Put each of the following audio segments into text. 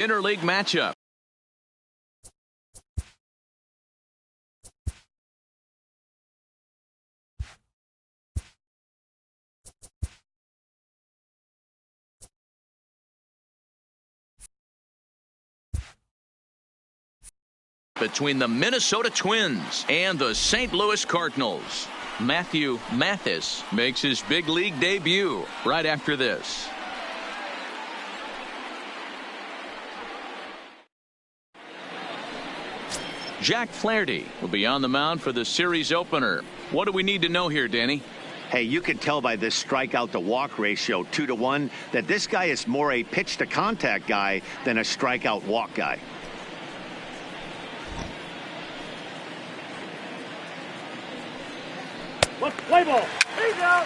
Interleague matchup. Between the Minnesota Twins and the St. Louis Cardinals. Matthew Mathis makes his big league debut right after this. Jack Flaherty will be on the mound for the series opener. What do we need to know here, Danny? Hey, you can tell by this strikeout to walk ratio 2-to-1 that this guy is more a pitch to contact guy than a strikeout walk guy. Play ball. There you go.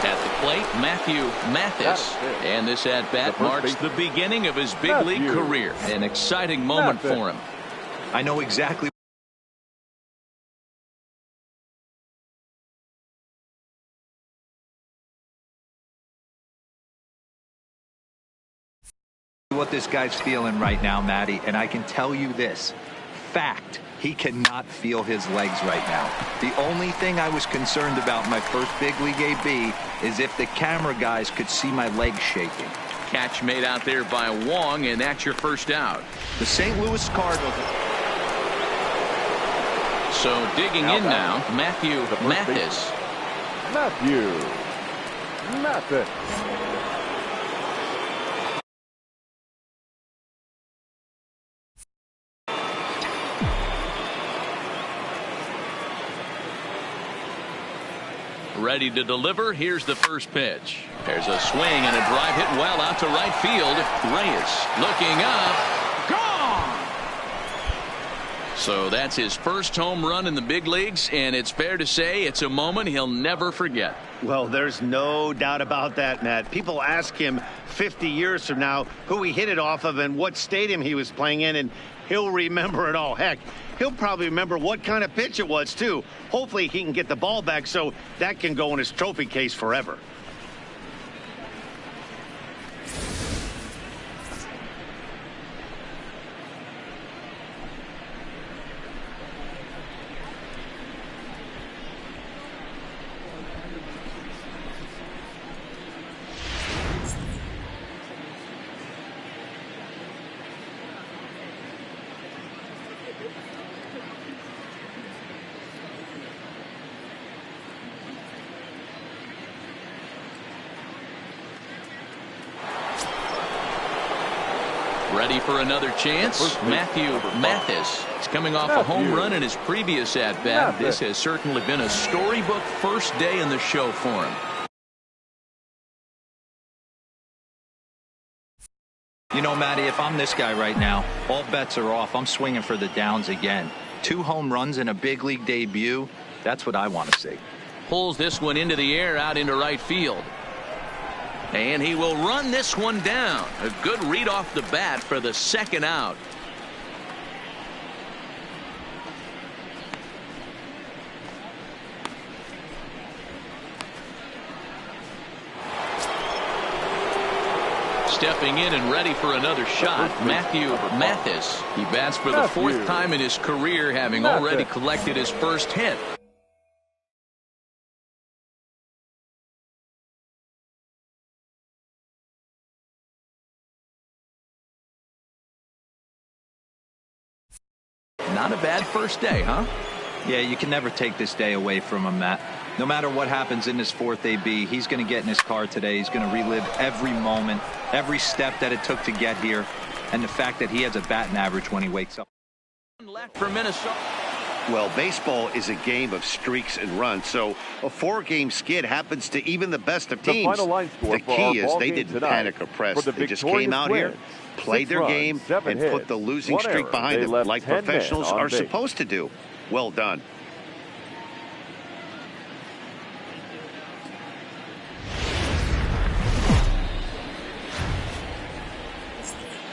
At the plate, Matthew Mathis. And this at-bat marks the beginning of his big league career. An exciting moment for him. I know exactly what this guy's feeling right now, Matty, and I can tell you this. Fact, he cannot feel his legs right now. The only thing I was concerned about in my first big league AB is if the camera guys could see my legs shaking. Catch made out there by Wong, and that's your first out. the St. Louis Cardinals. So digging in now, Matthew Mathis. Matthew Mathis. Ready to deliver. Here's the first pitch. There's a swing and a drive hit well out to right field. Reyes looking up. Gone! So that's his first home run in the big leagues, and it's fair to say it's a moment he'll never forget. Well, there's no doubt about that, Matt. People ask him 50 years from now who he hit it off of and what stadium he was playing in, and he'll remember it all. Heck, he'll probably remember what kind of pitch it was, too. Hopefully he can get the ball back so that can go in his trophy case forever. Ready for another chance? Matthew Mathis is coming off a home run in his previous at-bat. This has certainly been a storybook first day in the show for him. You know, Matty, if I'm this guy right now, all bets are off. I'm swinging for the downs again. 2 home runs in a big league debut. That's what I want to see. Pulls this one into the air out into right field. And he will run this one down. A good read off the bat for the second out. Stepping in and ready for another shot, Matthew Mathis. He bats for the 4th time in his career, having already collected his first hit. Not a bad first day, huh? Yeah, you can never take this day away from him, Matt. No matter what happens in this 4th AB, he's going to get in his car today. He's going to relive every moment, every step that it took to get here, and the fact that he has a batting average when he wakes up. Left for Minnesota. Well, baseball is a game of streaks and runs, so a 4-game skid happens to even the best of teams. The key is they didn't panic or press. They just came out here, played their game, and put the losing streak behind them like professionals are supposed to do. Well done.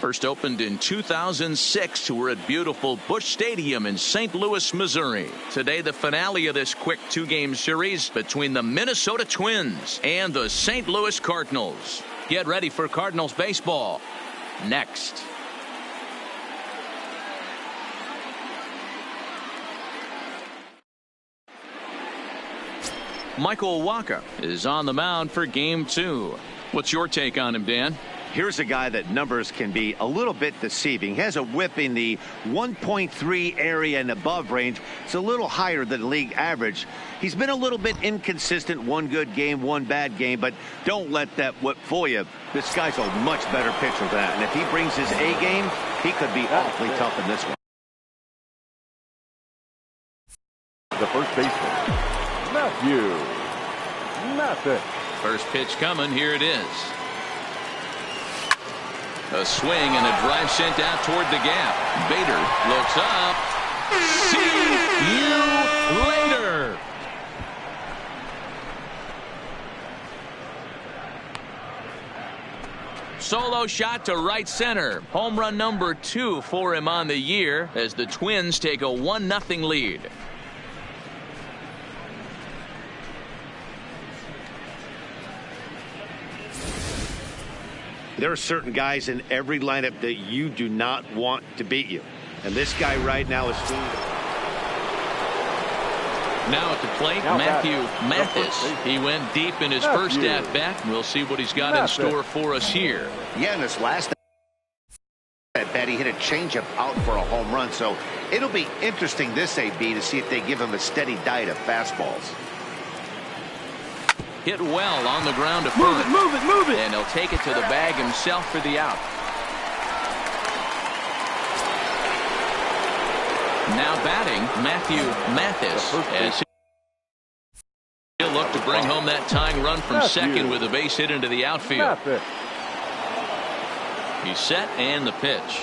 First opened in 2006. We're at beautiful Busch Stadium in St. Louis, Missouri. Today, the finale of this quick two-game series between the Minnesota Twins and the St. Louis Cardinals. Get ready for Cardinals baseball next. Michael Wacha is on the mound for game 2. What's your take on him, Dan? Here's a guy that numbers can be a little bit deceiving. He has a whip in the 1.3 area and above range. It's a little higher than league average. He's been a little bit inconsistent. One good game, one bad game, but don't let that whip fool you. This guy's a much better pitcher than that, and if he brings his A game, he could be awfully tough in this one. The first baseman, Mathis. First pitch coming. Here it is. A swing and a drive sent out toward the gap. Bader looks up. See you later. Solo shot to right center. Home run number 2 for him on the year as the Twins take a 1-0 lead. There are certain guys in every lineup that you do not want to beat you. And this guy right now is now at the plate, Matthew Mathis. He went deep in his first at-bat. We'll see what he's got in store for us here. Yeah, in this last at-bat, he hit a changeup out for a home run. So it'll be interesting this AB to see if they give him a steady diet of fastballs. Hit well on the ground to first. Move it. And he'll take it to the bag himself for the out. Now batting, Matthew Mathis. As he'll look to bring home that tying run from second with a base hit into the outfield. He's set and the pitch.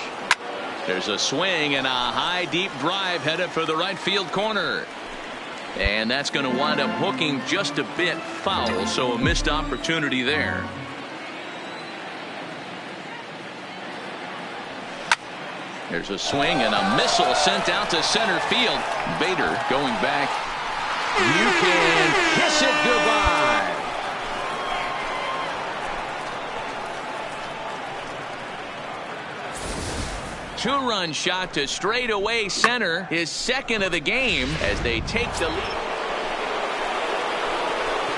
There's a swing and a high deep drive headed for the right field corner. And that's going to wind up hooking just a bit foul, so a missed opportunity there. There's a swing and a missile sent out to center field. Bader going back. You can kiss it goodbye. Two-run shot to straightaway center, his second of the game as they take the lead.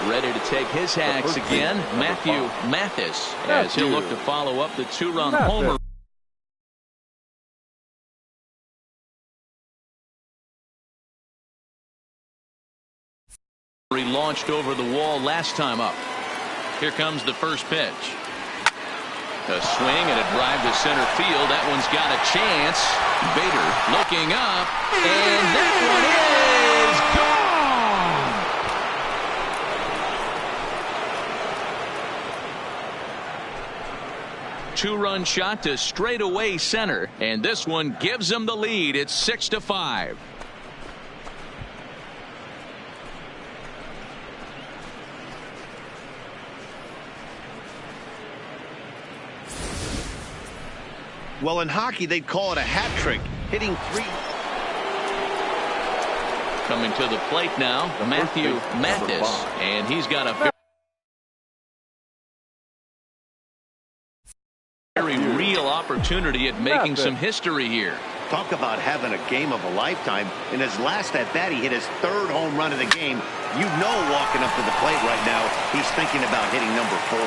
Ready to take his hacks again, Matthew Mathis, as he'll look to follow up the two-run homer. He launched over the wall last time up. Here comes the first pitch. A swing and a drive to center field. That one's got a chance. Bader looking up, and that one is gone. Two-run shot to straightaway center, and this one gives them the lead. It's 6-5. Well, in hockey, they'd call it a hat trick, hitting 3. Coming to the plate now, Matthew Mathis, and he's got a very real opportunity at making some history here. Talk about having a game of a lifetime. In his last at-bat, he hit his 3rd home run of the game. You know, walking up to the plate right now, he's thinking about hitting number 4.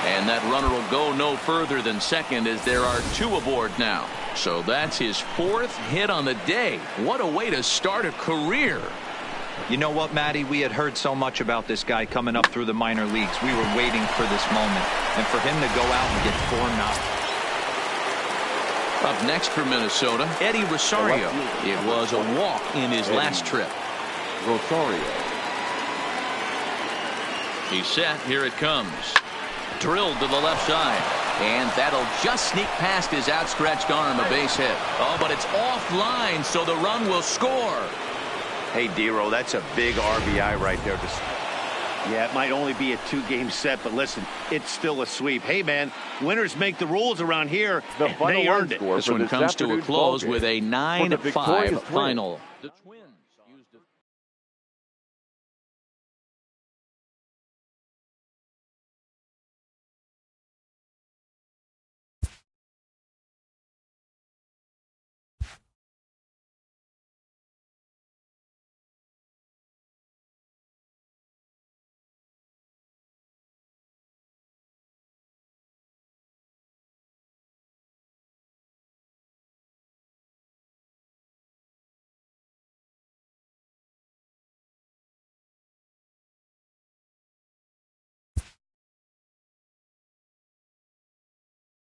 And that runner will go no further than second as there are 2 aboard now. So that's his 4th hit on the day. What a way to start a career. You know what, Matty? We had heard so much about this guy coming up through the minor leagues. We were waiting for this moment. And for him to go out and get 4-0. Up next for Minnesota, Eddie Rosario. It was a walk in his last trip. Rosario. He's set. Here it comes. Drilled to the left side. And that'll just sneak past his outstretched arm, a base hit. Oh, but it's offline, so the run will score. Hey, Dero, that's a big RBI right there. Yeah, it might only be a 2-game set, but listen, it's still a sweep. Hey, man, winners make the rules around here. They earned it. This one comes to a close with a 9-5 final. The Twins used a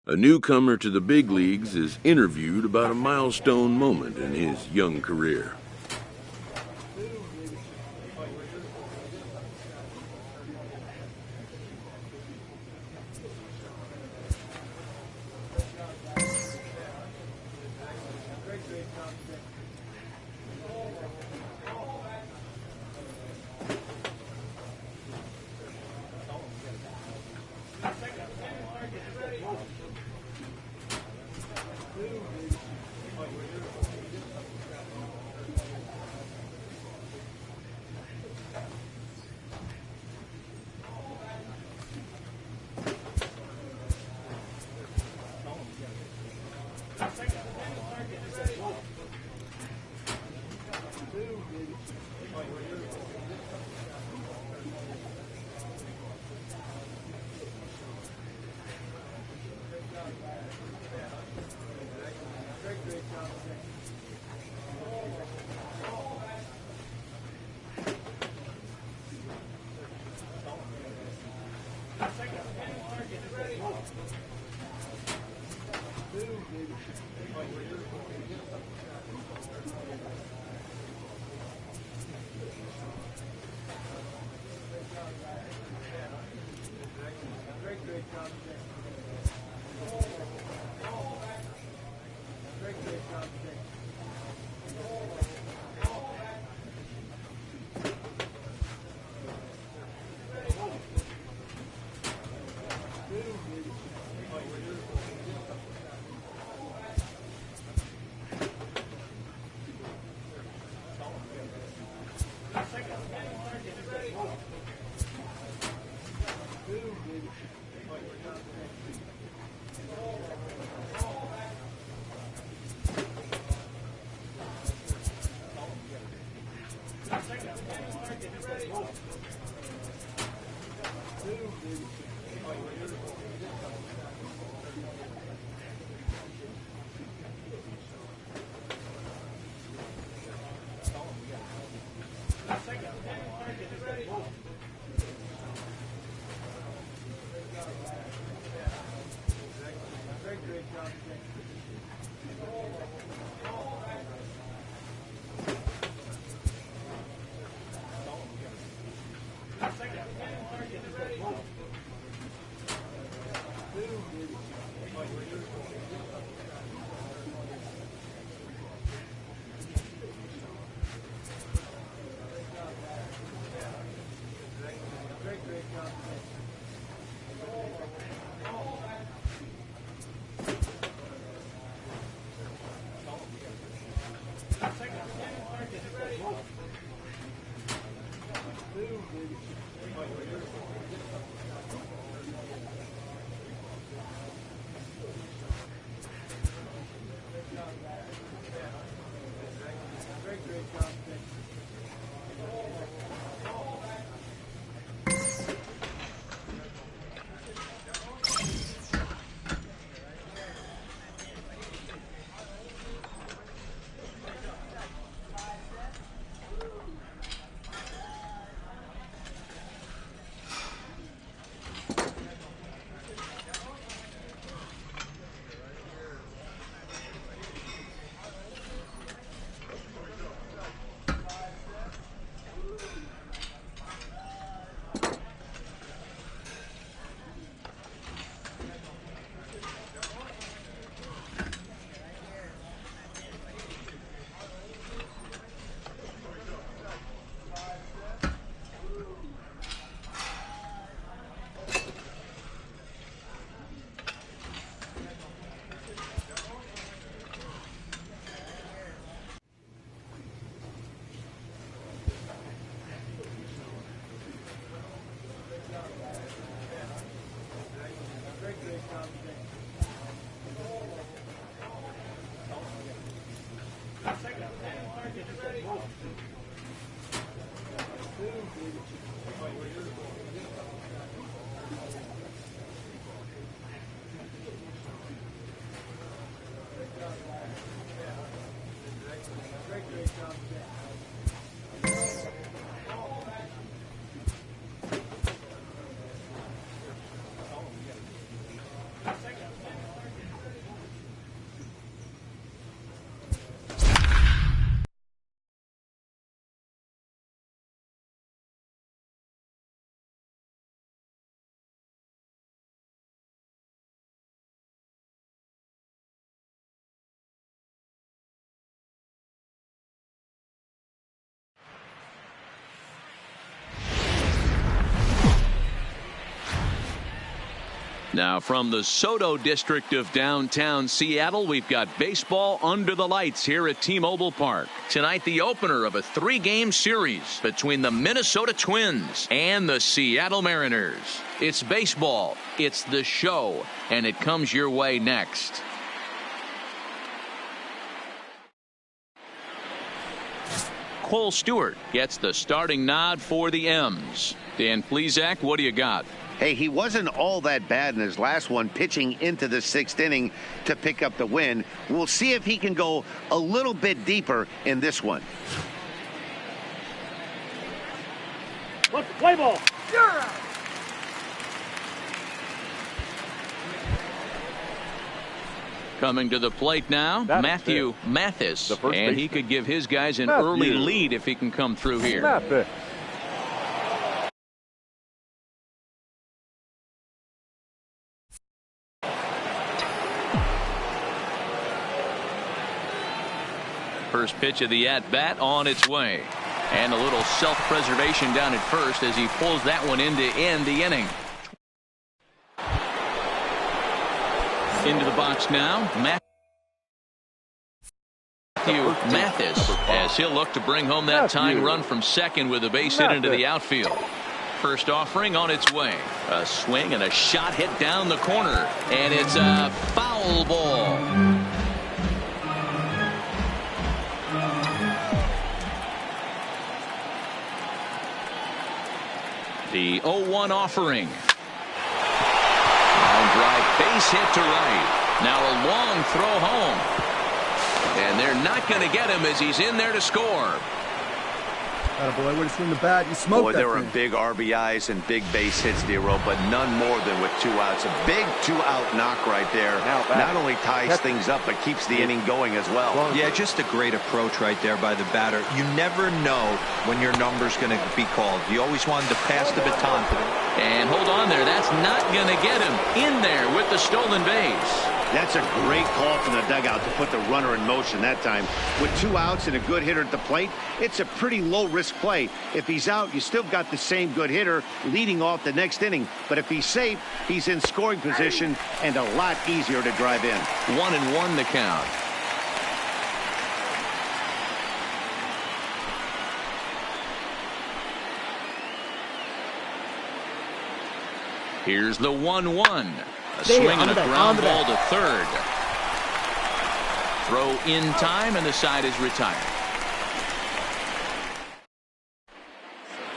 A newcomer to the big leagues is interviewed about a milestone moment in his young career. Now from the Soto district of downtown Seattle, we've got baseball under the lights here at T-Mobile Park. Tonight, the opener of a 3-game series between the Minnesota Twins and the Seattle Mariners. It's baseball, it's the show, and it comes your way next. Cole Stewart gets the starting nod for the M's. Dan Plesac, what do you got? Hey, he wasn't all that bad in his last one, pitching into the 6th inning to pick up the win. We'll see if he can go a little bit deeper in this one. Let's play ball. Coming to the plate now, Matthew Mathis, and he could give his guys an early lead if he can come through here. Mathis. First pitch of the at-bat on its way. And a little self-preservation down at first as he pulls that one in to end the inning. Into the box now, Matthew Mathis, as he'll look to bring home that tying run from second with a base hit into the outfield. First offering on its way. A swing and a shot hit down the corner. And it's a foul ball. The 0-1 offering. Line drive, base hit to right. Now a long throw home. And they're not going to get him as he's in there to score. Boy, would have seen the bat. You smoked Boy, that there were thing. big RBIs and big base hits, Dero, but none more than with 2 outs. A big 2-out knock right there. Not only ties things up, but keeps the inning going as well. Yeah, just a great approach right there by the batter. You never know when your number's going to be called. You always wanted to pass the baton to them. And hold on there. That's not going to get him in there with the stolen base. That's a great call from the dugout to put the runner in motion that time. With 2 outs and a good hitter at the plate, it's a pretty low-risk play. If he's out, you still got the same good hitter leading off the next inning. But if he's safe, he's in scoring position and a lot easier to drive in. 1-1 the count. Here's the 1-1. A swing and a ground ball to third. Throw in time, and the side is retired.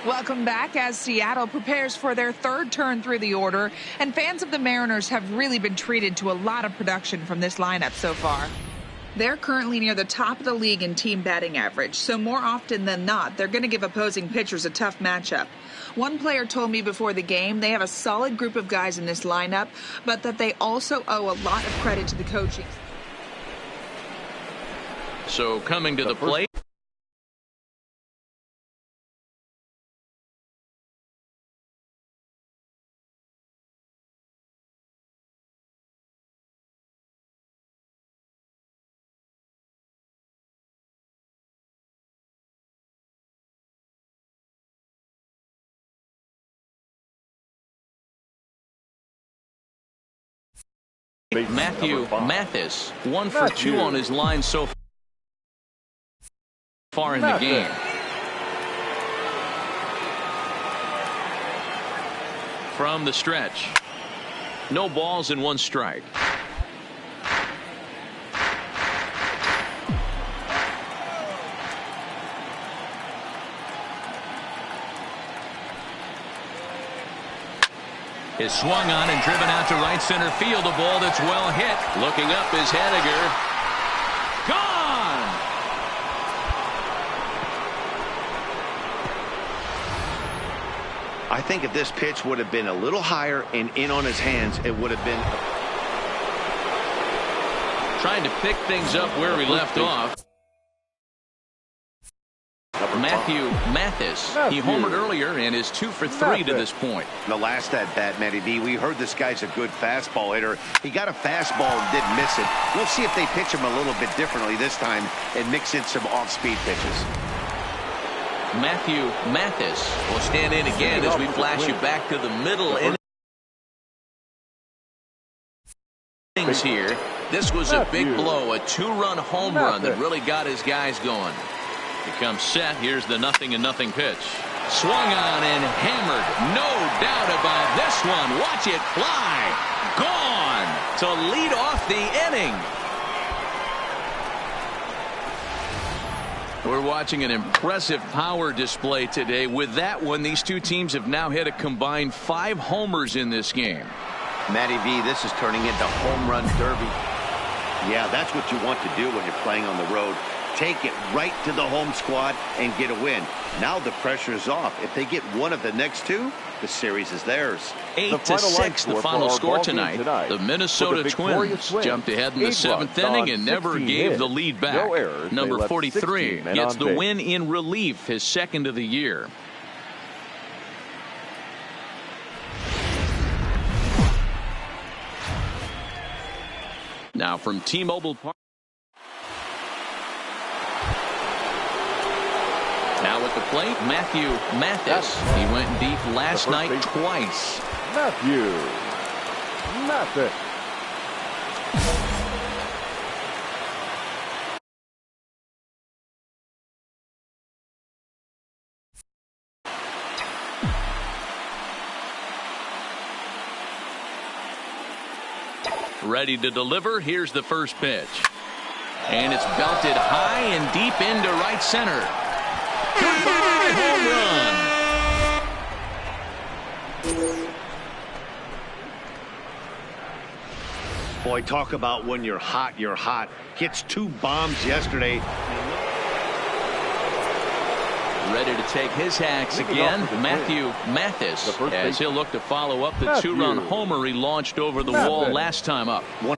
Welcome back as Seattle prepares for their 3rd turn through the order, and fans of the Mariners have really been treated to a lot of production from this lineup so far. They're currently near the top of the league in team batting average, so more often than not, they're going to give opposing pitchers a tough matchup. One player told me before the game they have a solid group of guys in this lineup, but that they also owe a lot of credit to the coaching. So coming to the plate. Matthew Mathis, 1 for 2 on his line so far in the game. From the stretch. No balls and 1 strike. is swung on and driven out to right center field. A ball that's well hit. Looking up is Henniger. Gone! I think if this pitch would have been a little higher and in on his hands, it would have been... Trying to pick things up where we left off. Matthew Mathis. He homered earlier and is 2 for 3 to this point. The last at bat, Matty B, we heard this guy's a good fastball hitter. He got a fastball and didn't miss it. We'll see if they pitch him a little bit differently this time and mix in some off-speed pitches. Matthew Mathis will stand in again as we flash you back to the middle innings here. This was a big blow, a 2-run home run that really got his guys going. He comes set. Here's the 0-0 pitch. Swung on and hammered. No doubt about this one. Watch it fly. Gone to lead off the inning. We're watching an impressive power display today. With that one, these two teams have now hit a combined 5 homers in this game. Matty V, this is turning into home run derby. Yeah, that's what you want to do when you're playing on the road. Take it right to the home squad and get a win. Now the pressure is off. If they get one of the next 2, the series is theirs. 8-6, the final score tonight. The Minnesota Twins jumped ahead in the 7th inning and never gave the lead back. Number 43 gets the win in relief, his 2nd of the year. Now from T-Mobile Park. Now at the plate, Matthew Mathis. He went deep last night twice. Matthew Mathis. Ready to deliver. Here's the first pitch. And it's belted high and deep into right center. Goodbye, home run. Boy, talk about when you're hot, you're hot. Hits 2 bombs yesterday. Ready to take his hacks again, Matthew Mathis, as he'll look to follow up the 2-run homer he launched over the wall last time up. One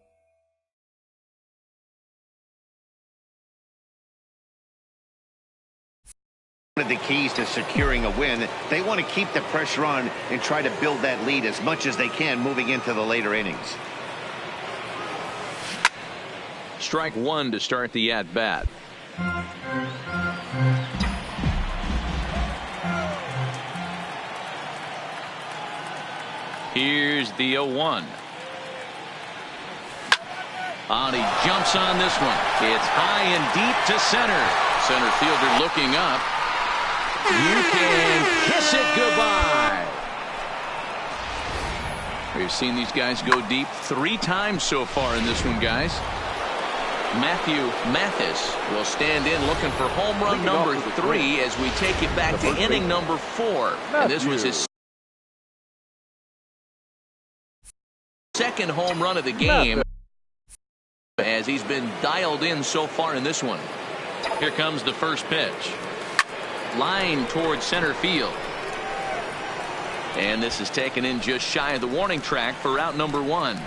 of the keys to securing a win, they want to keep the pressure on and try to build that lead as much as they can moving into the later innings. Strike 1 to start the at-bat. Here's the 0-1. And he jumps on this one. It's high and deep to center. Center fielder looking up. You can kiss it goodbye. We've seen these guys go deep 3 times so far in this one, guys. Matthew Mathis will stand in looking for home run number 3 as we take it back to inning number 4. And this was his second home run of the game as he's been dialed in so far in this one. Here comes the first pitch. Line towards center field. And this is taken in just shy of the warning track for out number 1.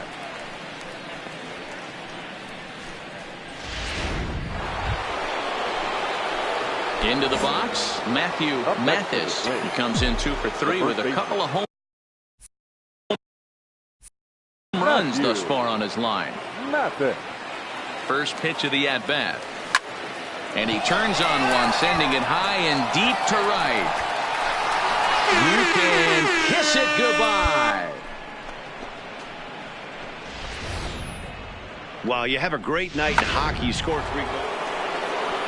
Into the box, Matthew Mathis. He comes in 2 for 3 with a couple of home runs thus far on his line. First pitch of the at-bat. And he turns on one, sending it high and deep to right. You can kiss it goodbye. Wow, you have a great night in hockey. You score 3 goals.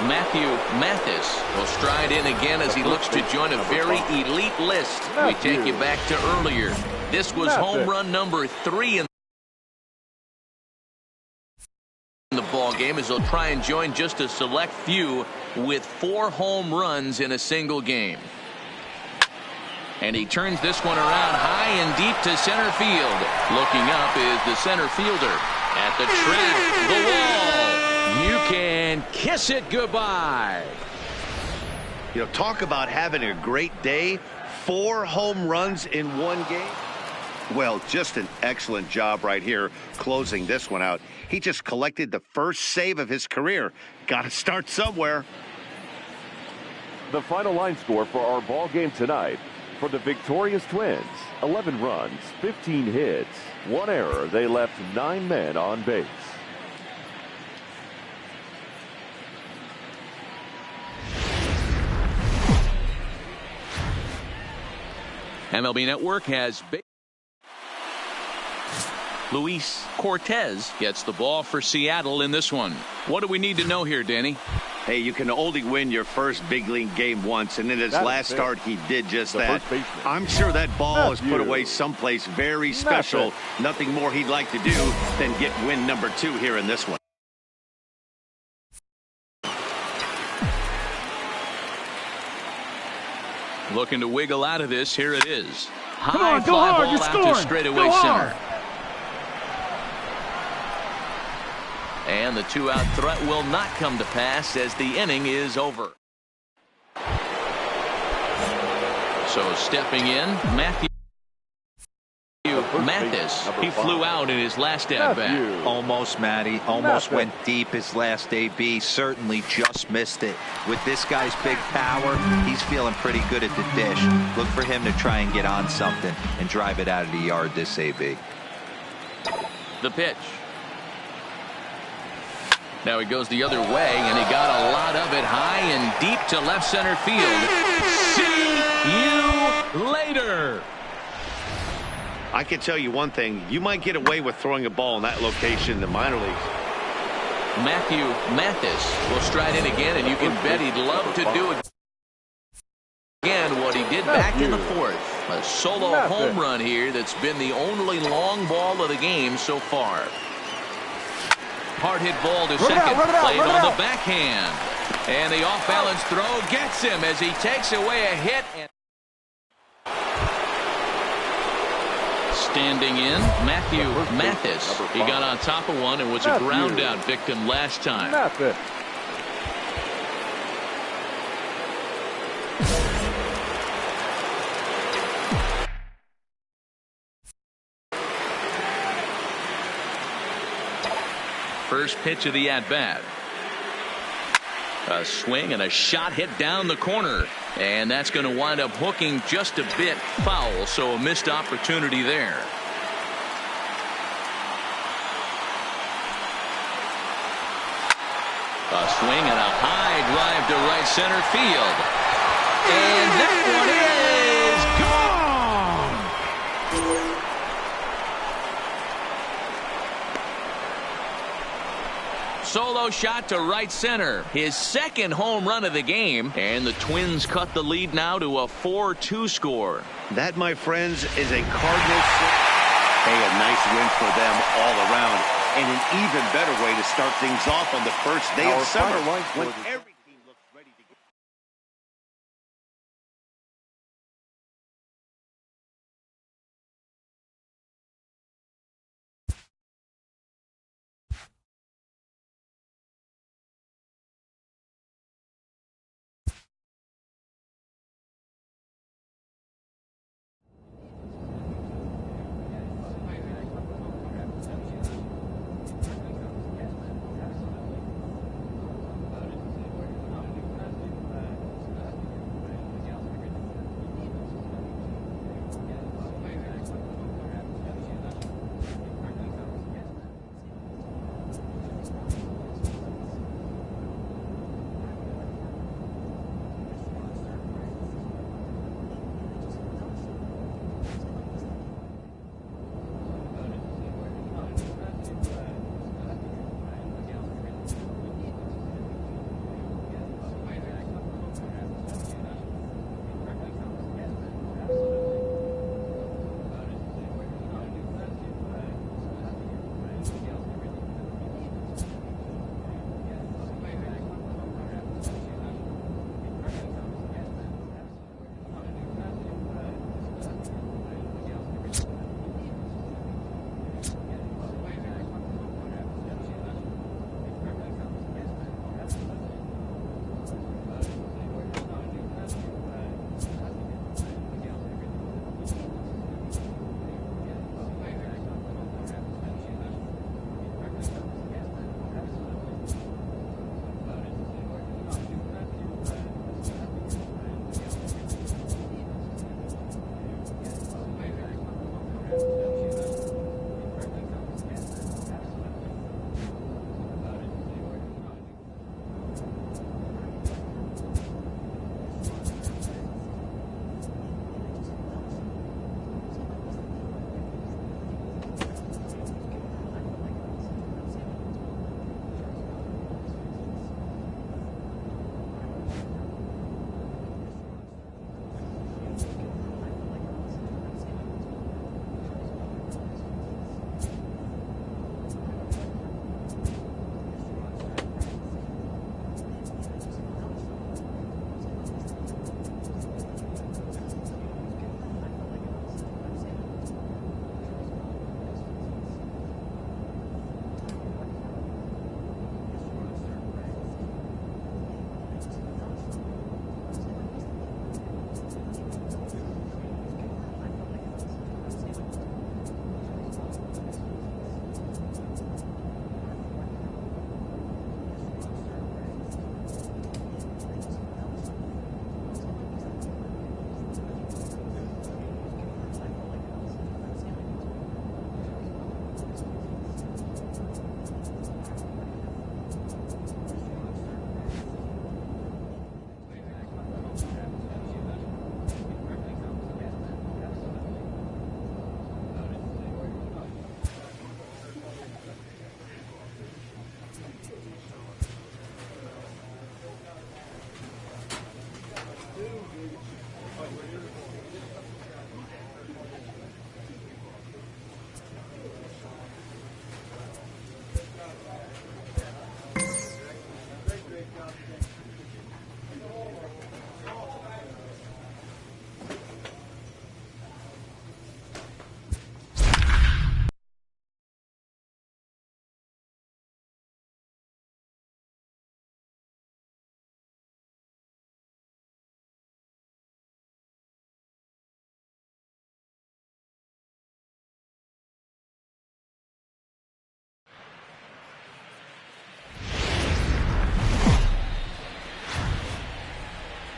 Matthew Mathis will stride in again as he looks to join a very elite list. We take you back to earlier. This was home run number 3 in the ball game, as he'll try and join just a select few with 4 home runs in a single game. And he turns this one around high and deep to center field. Looking up is the center fielder. At the track, the wall. You can kiss it goodbye. You know, talk about having a great day. 4 home runs in one game. Well, just an excellent job right here closing this one out. He just collected the first save of his career. Got to start somewhere. The final line score for our ball game tonight. For the victorious Twins, 11 runs, 15 hits, 1 error. They left 9 men on base. MLB Network has Luis Cortez gets the ball for Seattle in this one. What do we need to know here, Danny? Hey, you can only win your first big league game once, and in his last start, he did just that. I'm sure that ball is put away someplace very special. Nothing more he'd like to do than get win number 2 here in this one. Looking to wiggle out of this. Here it is. High fly ball out to straightaway center. And the 2-out threat will not come to pass as the inning is over. So stepping in, Matthew Mathis. He flew out in his last at-bat. Almost, Matty. Almost went deep his last AB. Certainly just missed it. With this guy's big power, he's feeling pretty good at the dish. Look for him to try and get on something and drive it out of the yard this AB. The pitch. Now he goes the other way, and he got a lot of it high and deep to left center field. See you later. I can tell you one thing. You might get away with throwing a ball in that location in the minor leagues. Matthew Mathis will stride in again, and you can bet he'd love to do it again what he did back in the 4th. A solo home run here that's been the only long ball of the game so far. Hard hit ball to second, played on the backhand. And the off-balance throw gets him as he takes away a hit. Standing in, Matthew Mathis. He got on top of one and was a ground out victim last time. First pitch of the at-bat. A swing and a shot hit down the corner. And that's going to wind up hooking just a bit foul, so a missed opportunity there. A swing and a high drive to right center field. And that one is gone! Solo shot to right center. His second home run of the game. And the Twins cut the lead now to a 4-2 score. That, my friends, is a Cardinals. Hey, a nice win for them all around. And an even better way to start things off on the first day of summer. When everything looks ready to go.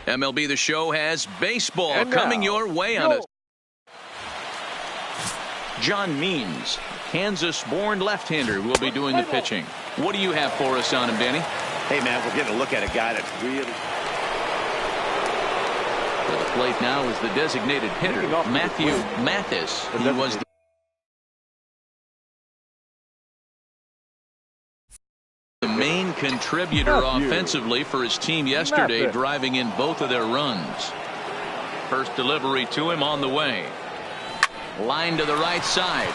MLB The Show has baseball coming your way on it. John Means, Kansas-born left-hander, will be doing the pitching. What do you have for us on him, Danny? Hey, man, we're getting a look at a guy that's really... At the plate now is the designated hitter, Matthew Mathis. He was the main contributor offensively for his team yesterday, driving in both of their runs. First delivery to him on the way. Line to the right side,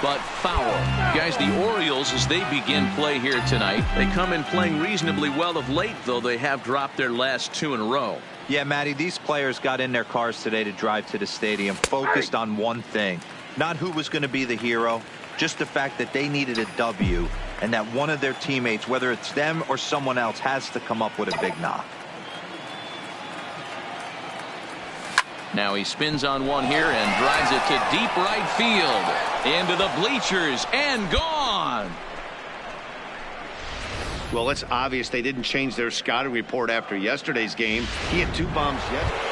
but foul. Guys, the Orioles, as they begin play here tonight, they come in playing reasonably well of late, though they have dropped their last 2 in a row. Yeah, Matty, these players got in their cars today to drive to the stadium focused on one thing. Not who was going to be the hero, just the fact that they needed a W, and that one of their teammates, whether it's them or someone else, has to come up with a big knock. Now he spins on one here and drives it to deep right field. Into the bleachers and gone. Well, it's obvious they didn't change their scouting report after yesterday's game. He had 2 bombs yesterday.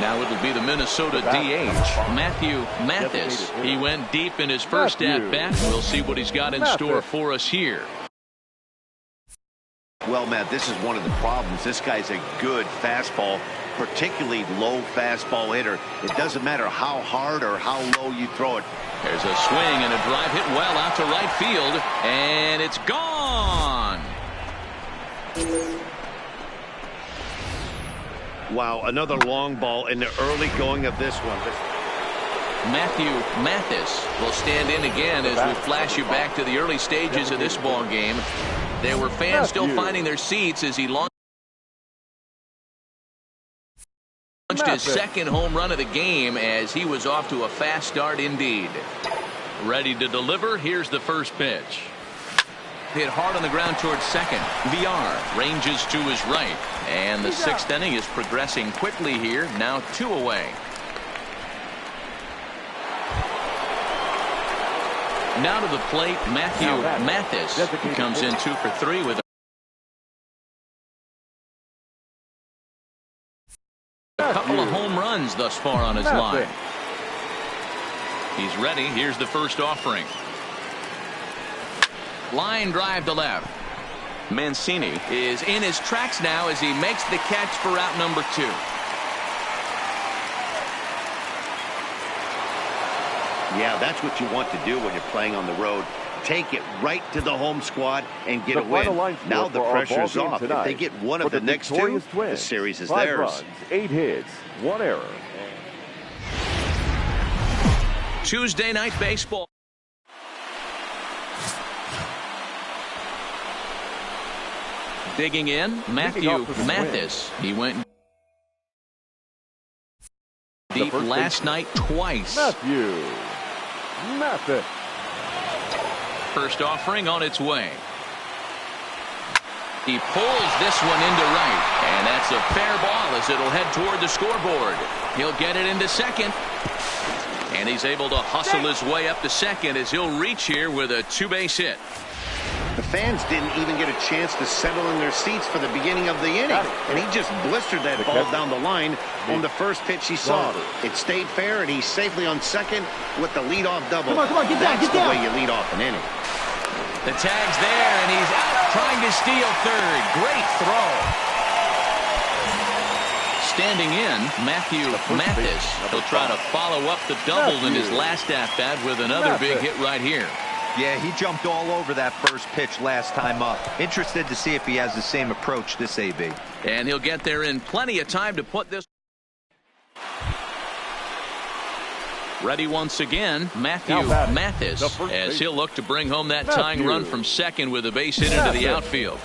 Now it'll be the Minnesota DH, Matthew Mathis. He went deep in his first at-bat. We'll see what he's got in store for us here. Well, Matt, this is one of the problems. This guy's a good fastball, particularly low fastball hitter. It doesn't matter how hard or how low you throw it. There's a swing and a drive hit well out to right field, and it's gone. Wow, another long ball in the early going of this one. Matthew Mathis will stand in again as we flash you back to the early stages of this ball game. There were fans still finding their seats as he launched his second home run of the game, as he was off to a fast start indeed. Ready to deliver. Here's the first pitch. Hit hard on the ground towards second. VR ranges to his right, and the 6th inning is progressing quickly here. Now 2 away. Now to the plate, Matthew Mathis. He comes in 2 for 3 with a couple of home runs thus far on his line. He's ready. Here's the first offering. Line drive to left. Mancini is in his tracks now as he makes the catch for out number 2. Yeah, that's what you want to do when you're playing on the road. Take it right to the home squad and get a win. Now the pressure's off. If they get one of the next 2, the series is 5 theirs. runs, 8 hits, 1 error. Tuesday night baseball. Digging in, Matthew Mathis. He went deep last night twice. Matthew Mathis. First offering on its way. He pulls this one into right, and that's a fair ball as it'll head toward the scoreboard. He'll get it into second, and he's able to hustle his way up to second as he'll reach here with a 2-base hit. The fans didn't even get a chance to settle in their seats for the beginning of the inning, and he just blistered that ball down the line on the first pitch he saw. It stayed fair, and he's safely on second with the leadoff double. Come on, get down, That's the way you lead off an inning. The tag's there, and he's out trying to steal third. Great throw. Standing in, Matthew Mathis. He'll try to follow up the double in his last at-bat with another big hit right here. Yeah, he jumped all over that first pitch last time up. Interested to see if he has the same approach this AB. And he'll get there in plenty of time to put this. Ready once again, Matthew Mathis, as he'll look to bring home that tying run from second with a base hit into the outfield.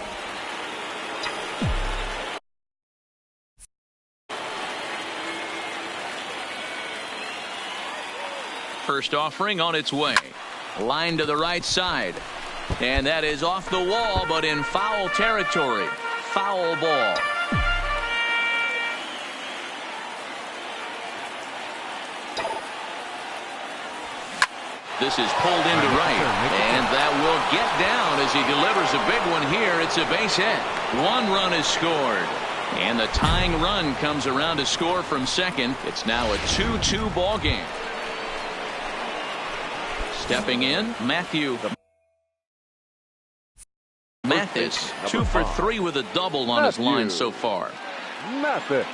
First offering on its way. Line to the right side. And that is off the wall, but in foul territory. Foul ball. This is pulled into right, and that will get down as he delivers a big one here. It's a base hit. 1 run is scored, and the tying run comes around to score from second. It's now a 2-2 ball game. Stepping in, Matthew Mathis, 2 for 3 with a double on his line so far. Mathis.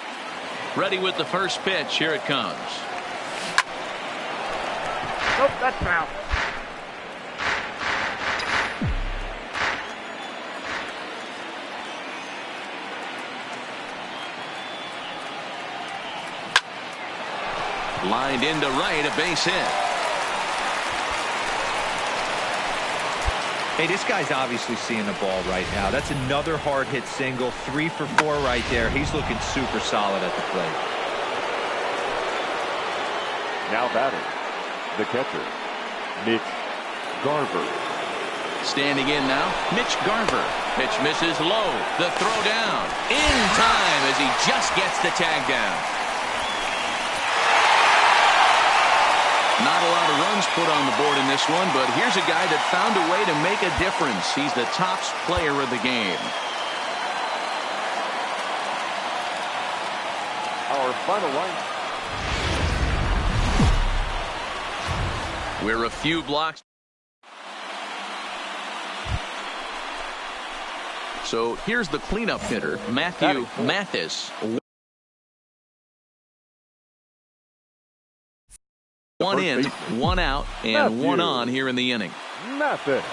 Ready with the first pitch. Here it comes. Nope, that's foul. Lined into right, a base hit. Hey, this guy's obviously seeing the ball right now. That's another hard hit single. 3 for 4 right there. He's looking super solid at the plate. Now batting, the catcher, Mitch Garver. Standing in now, Mitch Garver. Pitch misses low. The throw down in time as he just gets the tag down. Not a lot of runs put on the board in this one, but here's a guy that found a way to make a difference. He's the top player of the game. Our final line. We're a few blocks. So here's the cleanup hitter, Matthew Mathis. 1 in, 1 out, and 1 on here in the inning. Mathis.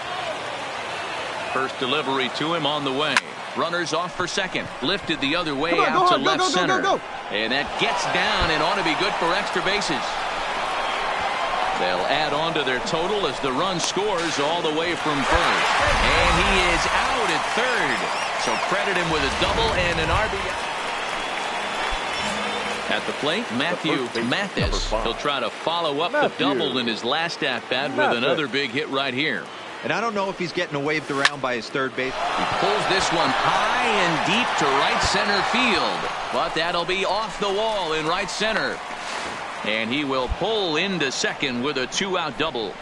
First delivery to him on the way. Runners off for second. Lifted the other way out to left center. And that gets down and ought to be good for extra bases. They'll add on to their total as the run scores all the way from first. And he is out at third. So credit him with a double and an RBI. At the plate, Matthew Mathis. He'll try to follow up the double in his last at-bat with another big hit right here. And I don't know if he's getting waved around by his third base. He pulls this one high and deep to right center field. But that'll be off the wall in right center. And he will pull into second with a 2-out double.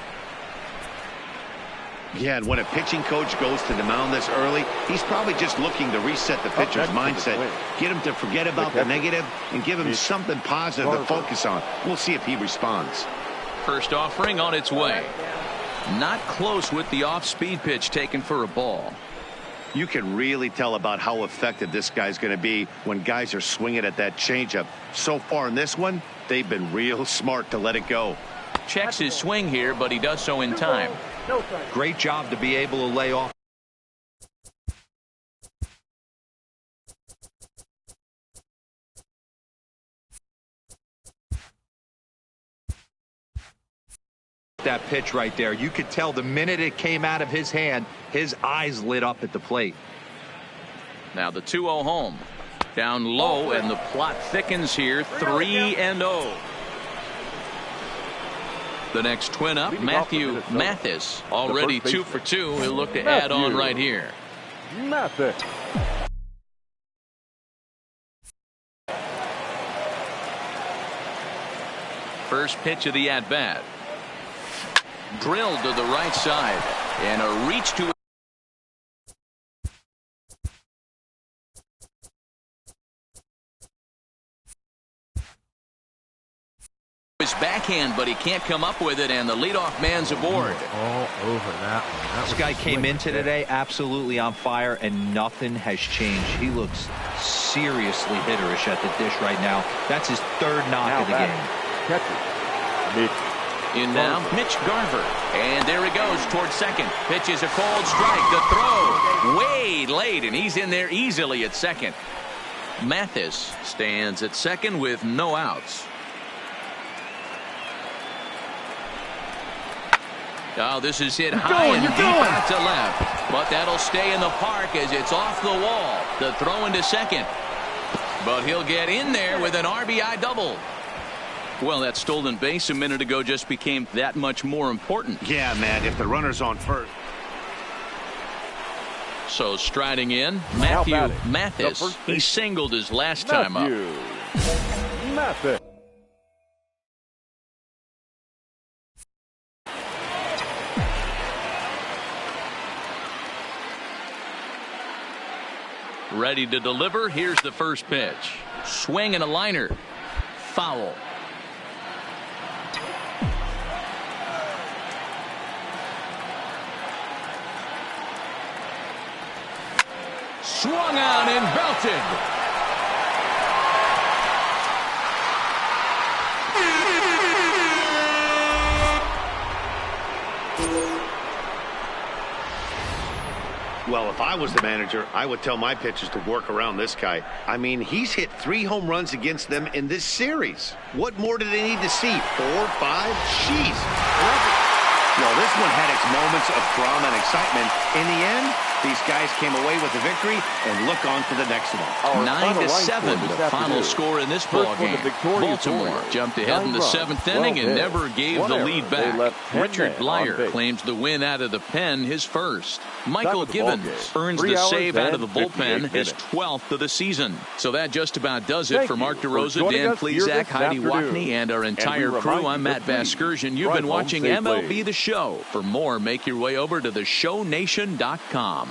Yeah, and when a pitching coach goes to the mound this early, he's probably just looking to reset the pitcher's mindset, get him to forget about the negative, and give him something positive to focus on. We'll see if he responds. First offering on its way. Not close with the off-speed pitch taken for a ball. You can really tell about how effective this guy's going to be when guys are swinging at that changeup. So far in this one, they've been real smart to let it go. Checks his swing here, but he does so in time. Great job to be able to lay off. That pitch right there, you could tell the minute it came out of his hand, his eyes lit up at the plate. Now the 2-0 home. Down low, and the plot thickens here. 3-0. The next twin up, Matthew Mathis, already 2 for 2. He'll look to add on right here. Mathis. First pitch of the at-bat. Drilled to the right side, and a reach to his backhand, but he can't come up with it, and the leadoff man's aboard. All over that one. This guy came into today absolutely on fire, and nothing has changed. He looks seriously hitterish at the dish right now. That's his third knock of the game. Catcher. In now, Mitch Garver. And there he goes towards second. Pitches a cold strike. The throw way late, and he's in there easily at second. Mathis stands at second with no outs. Oh, this is hit high and deep out to left. But that'll stay in the park as it's off the wall. The throw into second. But he'll get in there with an RBI double. Well, that stolen base a minute ago just became that much more important. Yeah, man, if the runner's on first. So striding in, Matthew Mathis. He singled his last time up. Mathis. Ready to deliver. Here's the first pitch. Swing and a liner. Foul. Swung on and belted. Well, if I was the manager, I would tell my pitchers to work around this guy. I mean, he's hit 3 home runs against them in this series. What more do they need to see? 4, 5? Jeez. Well, this one had its moments of drama and excitement. In the end, these guys came away with the victory and look on to the next one. 9-7, the final score in this ball game. Baltimore jumped ahead in the 7th inning and never gave the lead back. Richard Blyer claims the win out of the pen, his first. Michael Gibbons earns the save out of the bullpen, his 12th of the season. So that just about does it for Mark DeRosa, Dan Plesac, Heidi Watney, and our entire crew. I'm Matt Vasgersian. You've been watching MLB The Show. For more, make your way over to theshownation.com.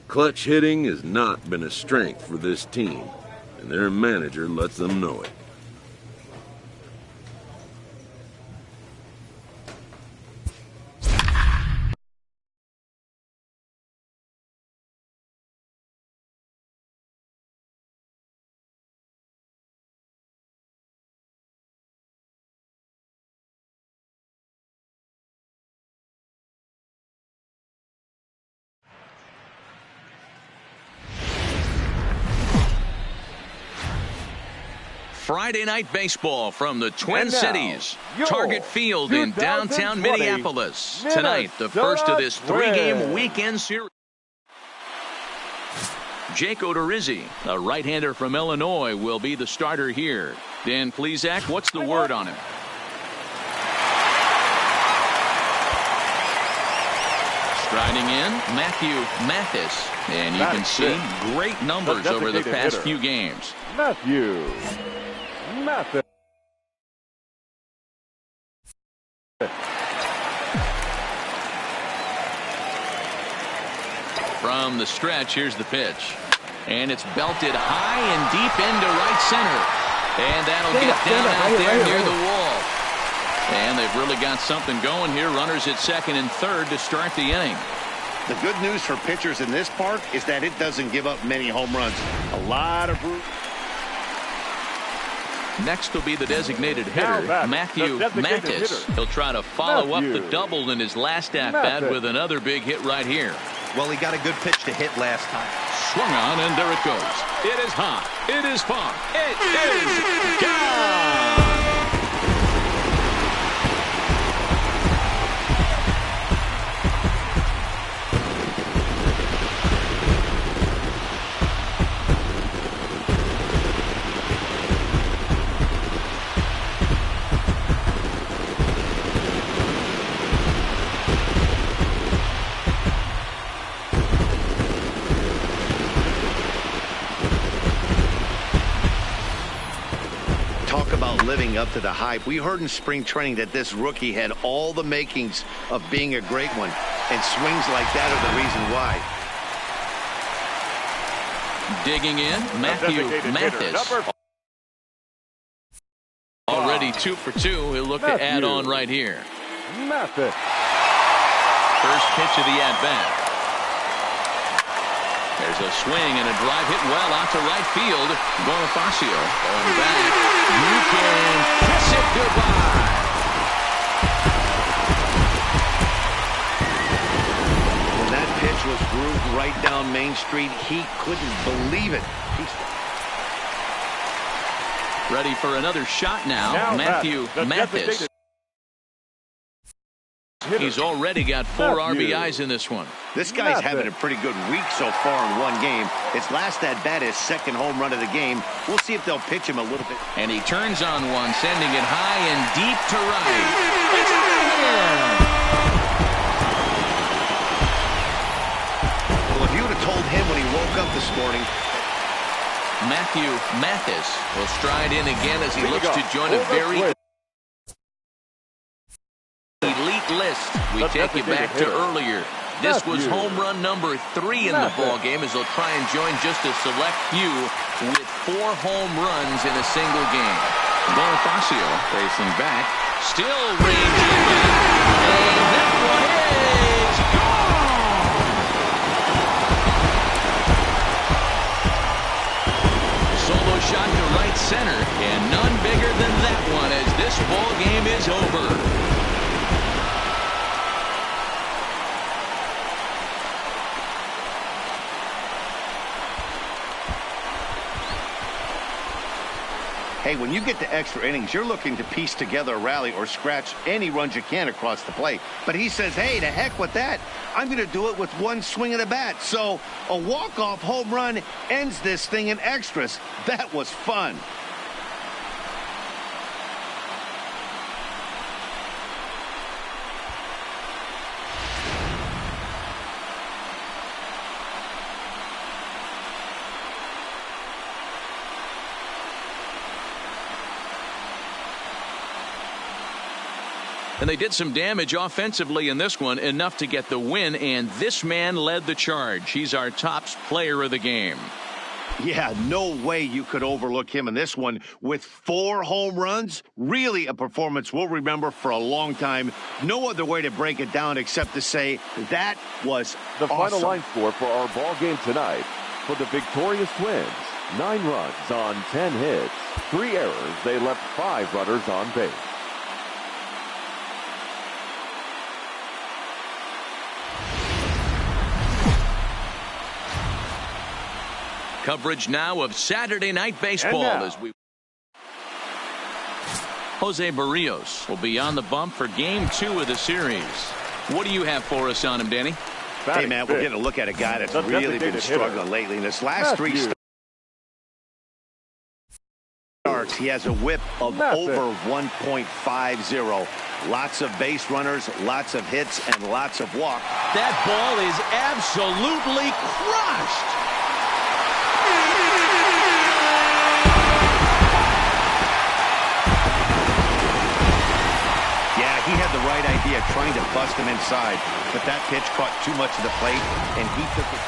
Clutch hitting has not been a strength for this team, and their manager lets them know it. Friday night baseball from the Twin Cities. Target Field in downtown Minneapolis. Tonight, the first of this three-game weekend series. Jake Odorizzi, a right-hander from Illinois, will be the starter here. Dan Plesac, what's the word on him? Striding in, Matthew Mathis. And you can see great numbers over the past few games. Matthew Mathis. From the stretch, here's the pitch. And it's belted high and deep into right center. And that'll get down out there near the wall. And they've really got something going here. Runners at second and third to start the inning. The good news for pitchers in this park is that it doesn't give up many home runs. A lot of room. Next will be the designated hitter, Matthew Mathis. He'll try to follow up the double in his last at-bat with another big hit right here. Well, he got a good pitch to hit last time. Swung on, and there it goes. It is hot. It is far. It is gone. Living up to the hype. We heard in spring training that this rookie had all the makings of being a great one, and swings like that are the reason why. Digging in, Matthew Mathis. Already 2 for 2. He'll look to add on right here. Mathis. First pitch of the at-bat. There's a swing and a drive hit well out to right field. Bonifacio going back. You can kiss it goodbye. When that pitch was grooved right down Main Street, he couldn't believe it. Ready for another shot now Matthew Mathis. He's already got 4 RBIs in this one. This guy's having a pretty good week so far in one game. His last at-bat is second home run of the game. We'll see if they'll pitch him a little bit. And he turns on one, sending it high and deep to right. It's out of here! Well, if you would have told him when he woke up this morning. Matthew Mathis will stride in again as he looks to join a very elite list. We take you back to earlier. This was home run number 3 in the ball game, as they'll try and join just a select few with 4 home runs in a single game. Bonifacio racing back, still ranging back, and that one is gone. Solo shot to right center, and none bigger than that one as this ball game is over. Hey, when you get to extra innings, you're looking to piece together a rally or scratch any runs you can across the plate. But he says, hey, to heck with that. I'm going to do it with one swing of the bat. So a walk-off home run ends this thing in extras. That was fun. And they did some damage offensively in this one, enough to get the win, and this man led the charge. He's our top player of the game. Yeah, no way you could overlook him in this one. With 4 home runs, really a performance we'll remember for a long time. No other way to break it down except to say that was the awesome. Final line score for our ball game tonight for the victorious Twins. 9 runs on 10 hits, 3 errors. They left 5 runners on base. Coverage now of Saturday Night Baseball as we. Jose Barrios will be on the bump for Game 2 of the series. What do you have for us on him, Danny? Hey, man, we're getting a look at a guy that's really been struggling lately. In his last 3 starts, he has a whip of over 1.50. Lots of base runners, lots of hits, and lots of walks. That ball is absolutely crushed. He had the right idea trying to bust him inside, but that pitch caught too much of the plate, and he took it.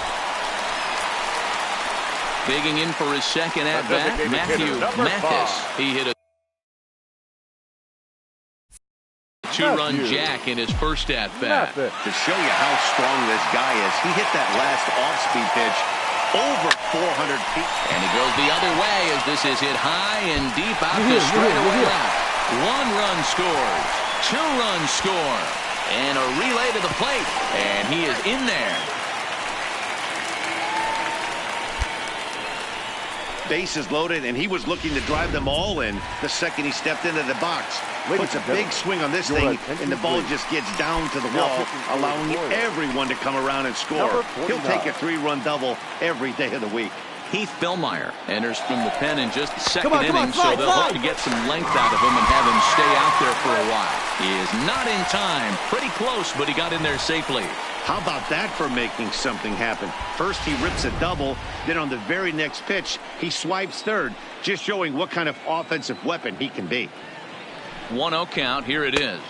Digging in for his second at-bat, Matthew Mathis. He hit a 2-run jack in his first at-bat. To show you how strong this guy is, he hit that last off-speed pitch over 400 feet. And he goes the other way as this is hit high and deep out to straightaway left. 1 run scores. 2 runs score, and a relay to the plate, and he is in there. Bases loaded, and he was looking to drive them all in the second he stepped into the box. Puts a big swing on this thing, and the ball just gets down to the wall, allowing everyone to come around and score. He'll take a 3-run double every day of the week. Heath Fillmeyer enters from the pen in just the second inning, so they'll hope to get some length out of him and have him stay out there for a while. He is not in time. Pretty close, but he got in there safely. How about that for making something happen? First, he rips a double. Then on the very next pitch, he swipes third, just showing what kind of offensive weapon he can be. 1-0 count. Here it is.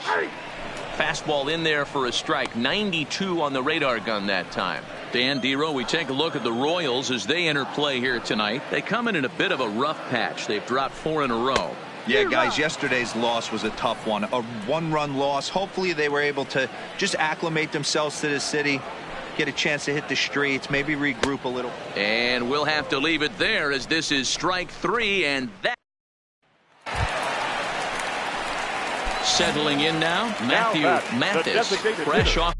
Fastball in there for a strike. 92 on the radar gun that time. Dan Dero, we take a look at the Royals as they enter play here tonight. They come in a bit of a rough patch. They've dropped 4 in a row. Yeah, guys, yesterday's loss was a tough one. A 1-run loss. Hopefully they were able to just acclimate themselves to the city, get a chance to hit the streets, maybe regroup a little. And we'll have to leave it there as this is strike 3, and that. Settling in now, Matthew Mathis, fresh off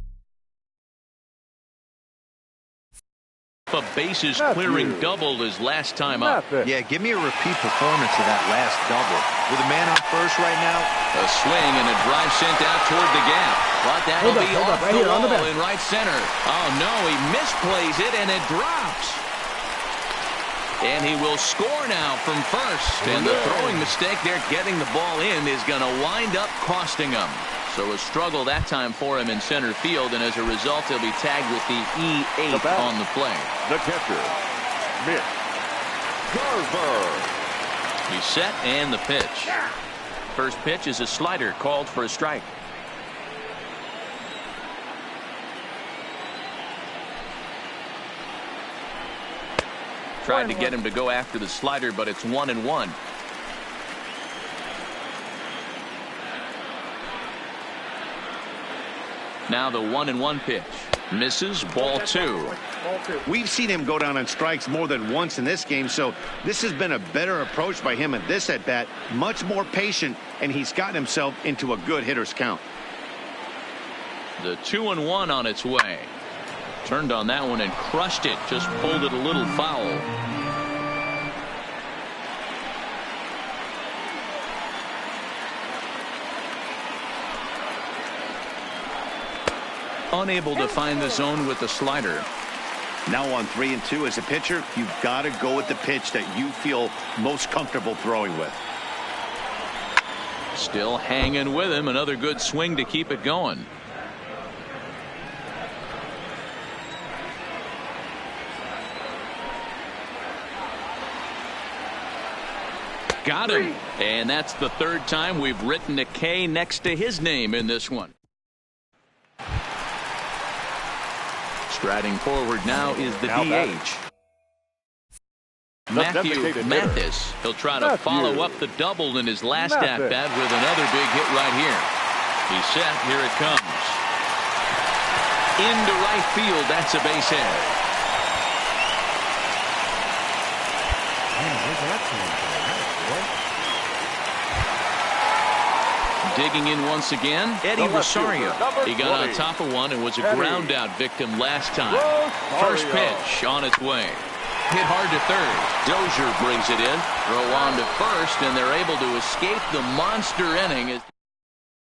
a bases clearing double his last time up. Yeah, give me a repeat performance of that last double. With a man on first right now. A swing and a drive sent out toward the gap. But that'll be off the wall in right center. Oh no, he misplays it and it drops. And he will score now from first. And the throwing mistake there getting the ball in is going to wind up costing him. So a struggle that time for him in center field, and as a result, he'll be tagged with the E8 on the play. The catcher, Mitch Garver. He's set, and the pitch. First pitch is a slider called for a strike. Tried to get him to go after the slider, but it's 1-1. Now the 1-1 pitch. Misses, ball 2. We've seen him go down on strikes more than once in this game, so this has been a better approach by him at this at-bat. Much more patient, and he's gotten himself into a good hitter's count. The 2-1 on its way. Turned on that one and crushed it. Just pulled it a little foul. Unable to find the zone with the slider. Now on 3-2 as a pitcher, you've got to go with the pitch that you feel most comfortable throwing with. Still hanging with him. Another good swing to keep it going. Got him. And that's the third time we've written a K next to his name in this one. Striding forward now is the DH. Matthew Mathis. He'll try to follow up the double in his last at-bat with another big hit right here. He's set. Here it comes. Into right field. That's a base hit. Man, where's that coming from? Digging in once again, Eddie Rosario. He got on top of one and was a ground out victim last time. First pitch on its way. Hit hard to third. Dozier brings it in. Throw on to first, and they're able to escape the monster inning. As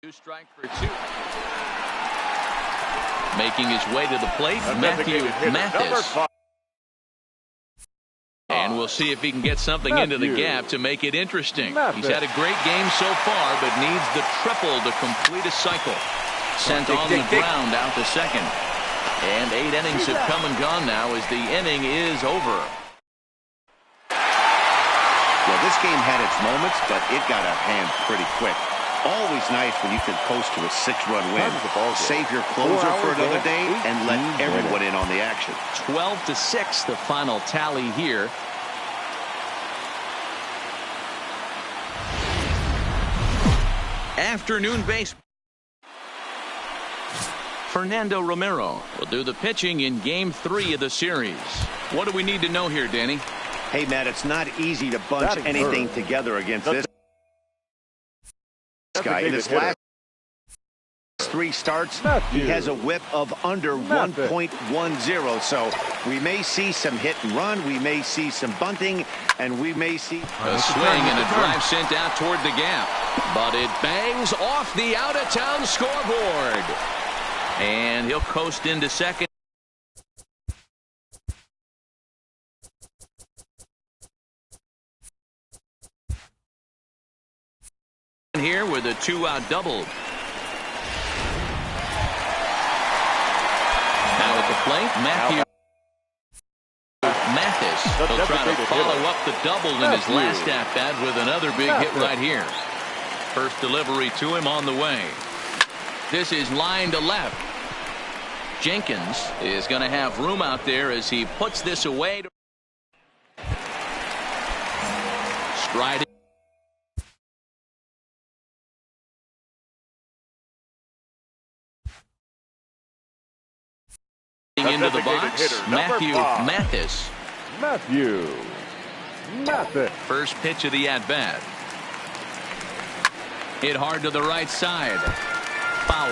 2 strike for 2. Making his way to the plate, Matthew Mathis. And we'll see if he can get something into the gap to make it interesting. He's had a great game so far, but needs the triple to complete a cycle. Sent on the ground out to second. And 8 innings have come and gone now as the inning is over. Well, this game had its moments, but it got out of hand pretty quick. Always nice when you can coast to a 6-run win. Save your closer for another day and let everyone in on the action. 12-6 the final tally here. Afternoon baseball. Fernando Romero will do the pitching in Game 3 of the series. What do we need to know here, Danny? Hey, Matt, it's not easy to bunch anything together against this guy. In his last 3 starts, he has a whip of under 1.10. So we may see some hit and run, we may see some bunting, and we may see a swing and a drive sent out toward the gap. But it bangs off the out-of-town scoreboard. And he'll coast into second. Here with a 2-out double. Now at the plate, Matthew Mathis. He'll try to follow up the double in his last at-bat with another big hit right here. First delivery to him on the way. This is line to left. Jenkins is going to have room out there as he puts this away. Striding into the box, Matthew Mathis. First pitch of the at-bat. Hit hard to the right side. Foul.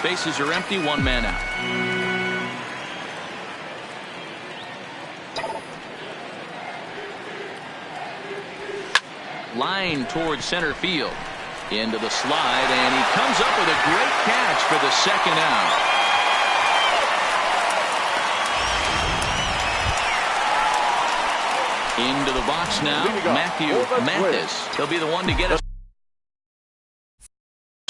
Bases are empty, 1 man out. Line towards center field. Into the slide, and he comes up with a great catch for the second out. Into the box now, Matthew Mathis. He'll be the one to get us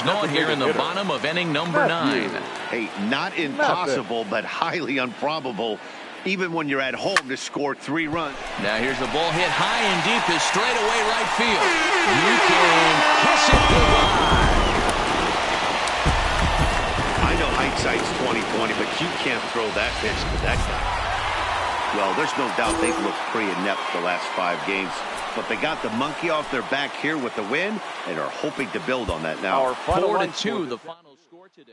going here in the bottom of inning number 9. Hey, not impossible, but highly improbable, even when you're at home, to score 3 runs. Now here's the ball hit high and deep to straightaway right field. You can kiss it goodbye. I know hindsight's 20/20, but you can't throw that pitch to that guy. Well, there's no doubt they've looked pretty inept the last 5 games. But they got the monkey off their back here with the win and are hoping to build on that now. 4-2, the final score today.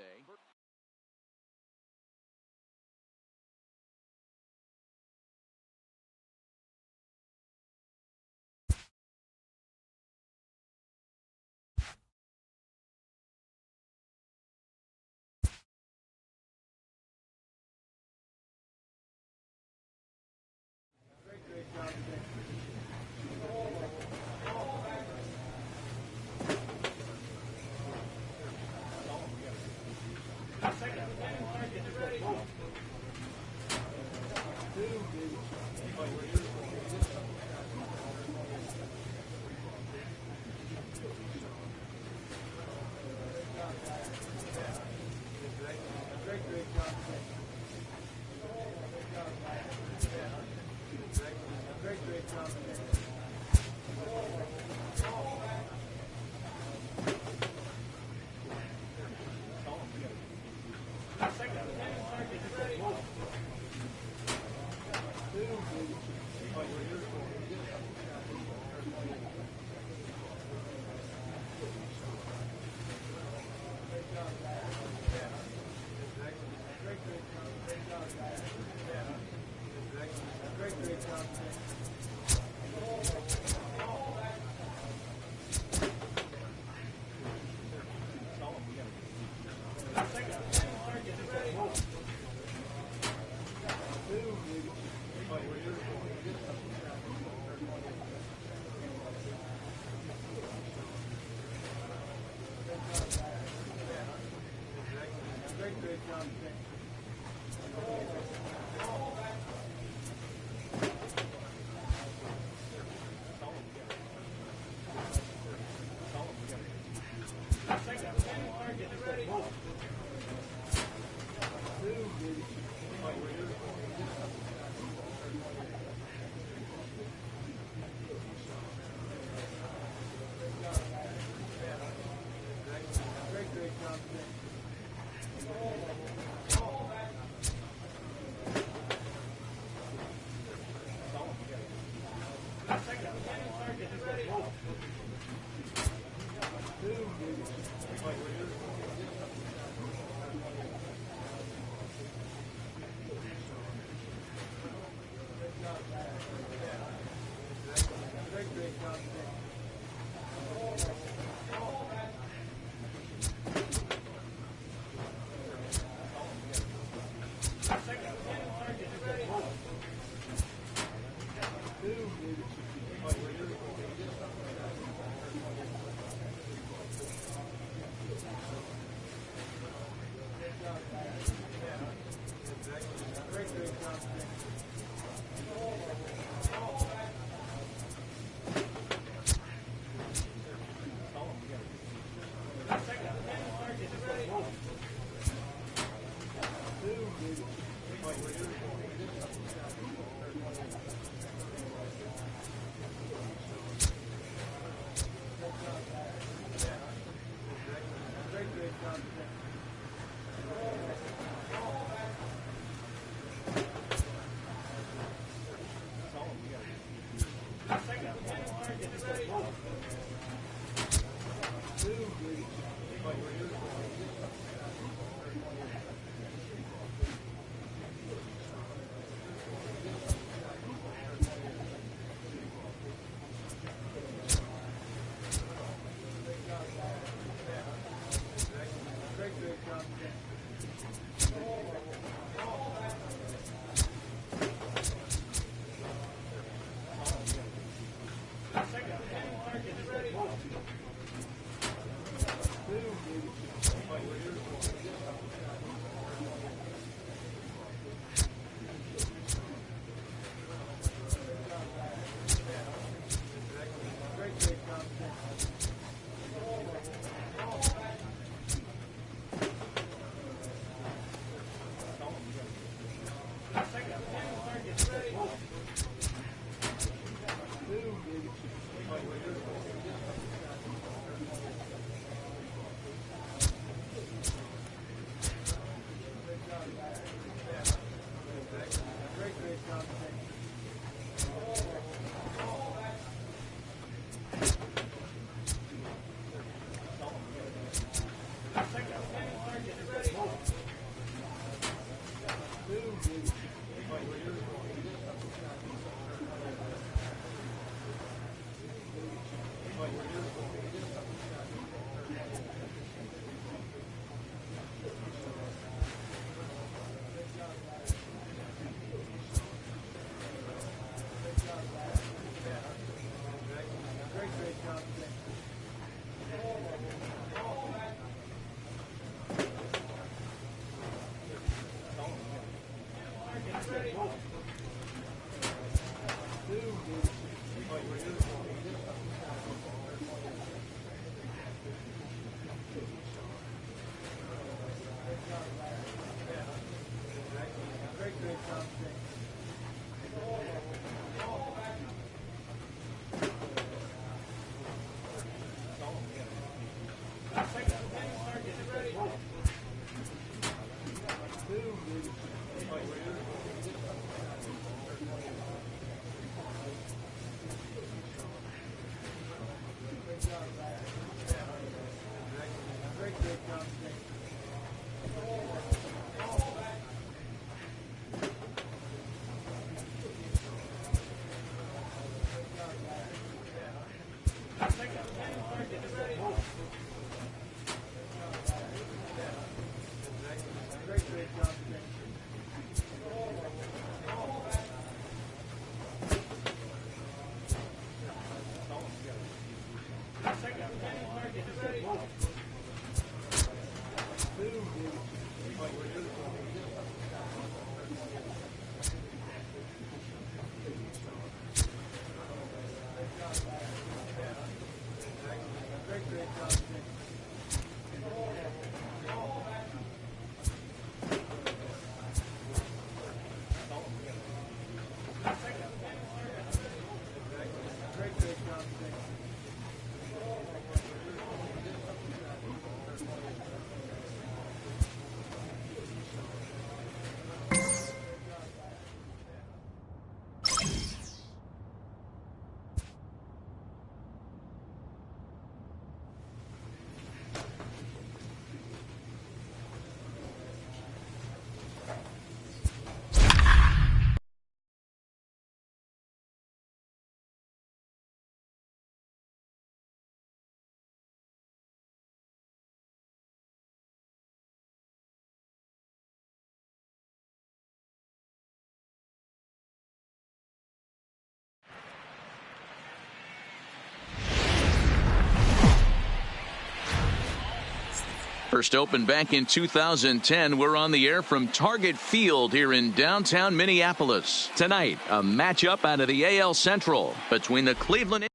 First opened back in 2010. We're on the air from Target Field here in downtown Minneapolis. Tonight, a matchup out of the AL Central between the Cleveland.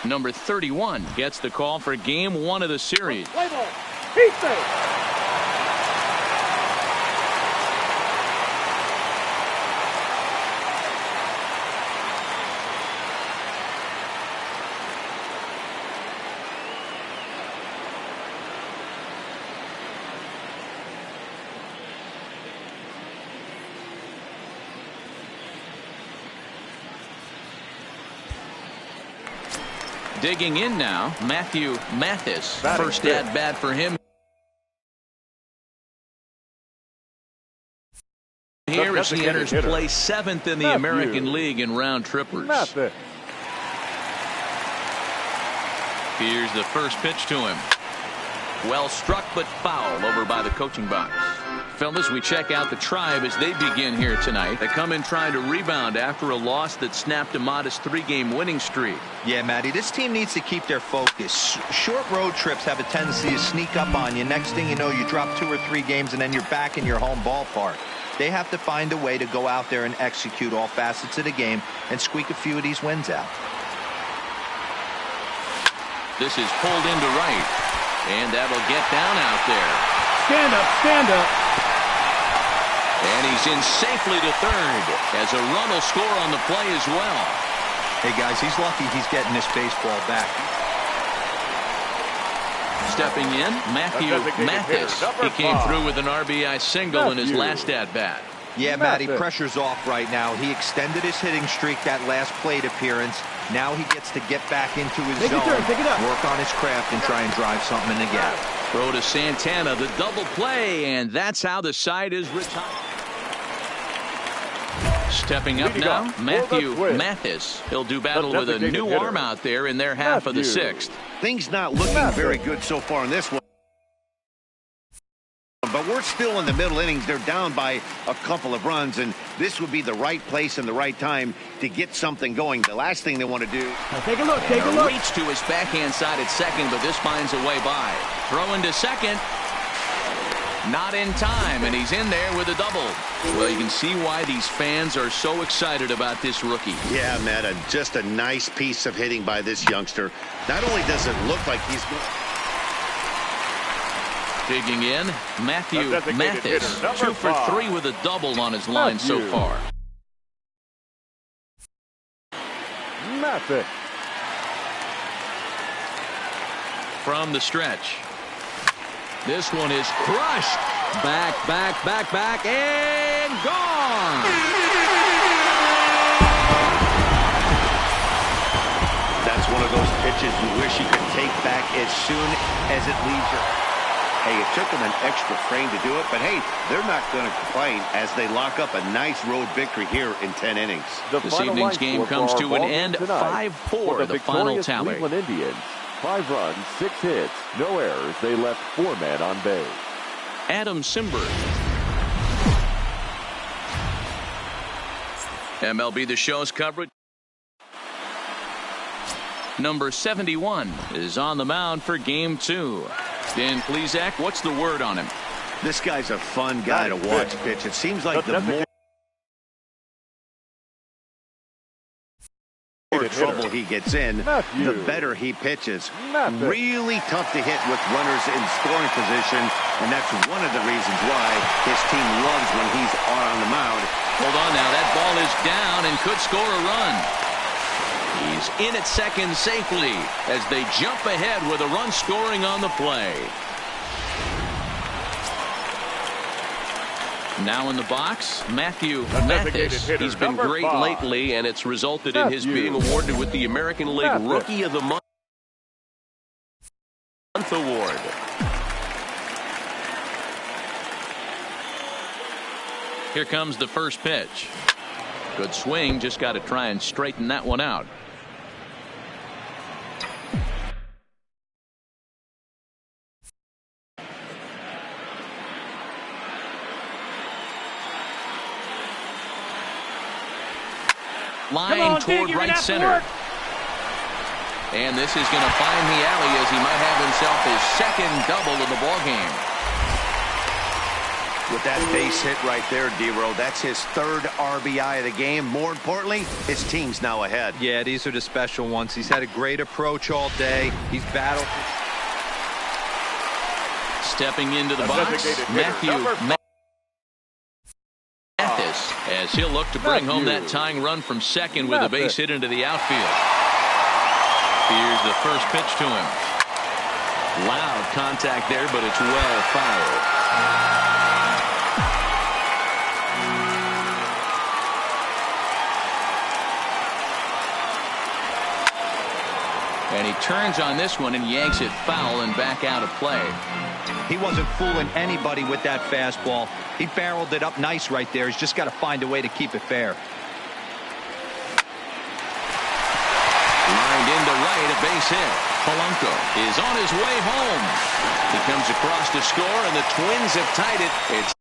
Number 31 gets the call for game 1 of the series. Play ball. He's safe. Digging in now, Matthew Mathis. First at bat for him. Here as he enters play 7th in the American League in round trippers. Here's the first pitch to him. Well struck but foul over by the coaching box. Fellas, we check out the Tribe as they begin here tonight. They come in trying to rebound after a loss that snapped a modest 3-game winning streak. Yeah, Matty, this team needs to keep their focus. Short road trips have a tendency to sneak up on you. Next thing you know, you drop 2 or 3 games and then you're back in your home ballpark. They have to find a way to go out there and execute all facets of the game and squeak a few of these wins out. This is pulled into right, and that'll get down out there. Stand up, stand up. And he's in safely to third as a run will score on the play as well. Hey, guys, he's lucky he's getting this baseball back. Stepping in, Matthew Mathis. He came through with an RBI single in his last at-bat. Yeah, Matty, pressure's off right now. He extended his hitting streak that last plate appearance. Now he gets to get back into his zone, work on his craft, and try and drive something in the gap. Throw to Santana, the double play, and that's how the side is retired. Stepping up now, Matthew Mathis. He'll do battle with a new arm out there in their half of the sixth. Things not looking very good so far in this one. But we're still in the middle innings. They're down by a couple of runs, and this would be the right place and the right time to get something going. The last thing they want to do. Now take a look, take a look. Reach to his backhand side at second, but this finds a way by. Throwing to second. Not in time, and he's in there with a double. Well, you can see why these fans are so excited about this rookie. Yeah, Matt, just a nice piece of hitting by this youngster. Not only does it look like he's digging in, Matthew Mathis, 2 for 3 with a double on his line so far. Mathis. From the stretch. This one is crushed. Back, and gone. That's one of those pitches you wish you could take back as soon as it leaves you. Hey, it took them an extra frame to do it, but hey, they're not going to complain as they lock up a nice road victory here in 10 innings. This evening's game comes to an end, 5-4, the final tally. Cleveland Indians. 5 runs, 6 hits, no errors. They left 4 men on base. Adam Simberg. MLB The Show's coverage. Number 71 is on the mound for game 2. Dan Plesac, what's the word on him? This guy's a fun guy to watch pitch. It seems like the more trouble he gets in, the better he pitches. Really tough to hit with runners in scoring position, and that's one of the reasons why his team loves when he's on the mound. Hold on now, that ball is down and could score a run. He's in at second safely as they jump ahead with a run scoring on the play. Now in the box, Matthew Mathis. He's been great lately, and it's resulted in his being awarded with the American League Rookie of the Month award. Here comes the first pitch. Good swing, just got to try and straighten that one out. Line toward right center. And this is going to find the alley as he might have himself his second double of the ball game. With that base hit right there, D-Row, that's his 3rd RBI of the game. More importantly, his team's now ahead. Yeah, these are the special ones. He's had a great approach all day. He's battled. Stepping into the box, Matthew Mathis, as he'll look to bring home that tying run from second with a base hit into the outfield. Here's the first pitch to him. Loud contact there, but it's well fouled. And he turns on this one and yanks it foul and back out of play. He wasn't fooling anybody with that fastball. He barreled it up nice right there. He's just got to find a way to keep it fair. Lined into right, a base hit. Polanco is on his way home. He comes across to score, and the Twins have tied it. It's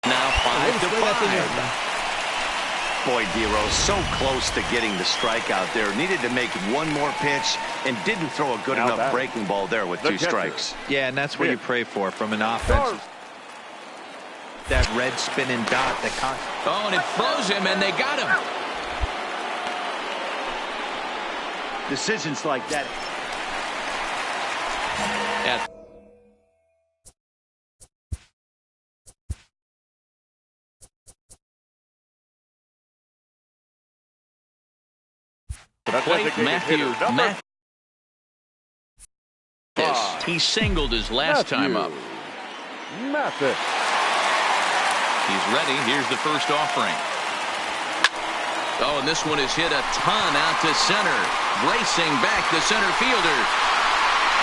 now 5-5. Boy, D-Row, so close to getting the strikeout there. Needed to make one more pitch and didn't throw a good enough breaking ball there with 2 strikes. Yeah, and that's what you pray for from an offense. That red spinning dot that oh, and it froze him, and they got him. Decisions like that. Plate, Matthew Mathis. He singled his last time up. Mathis. He's ready. Here's the first offering. Oh, and this one is hit a ton out to center. Racing back the center fielder.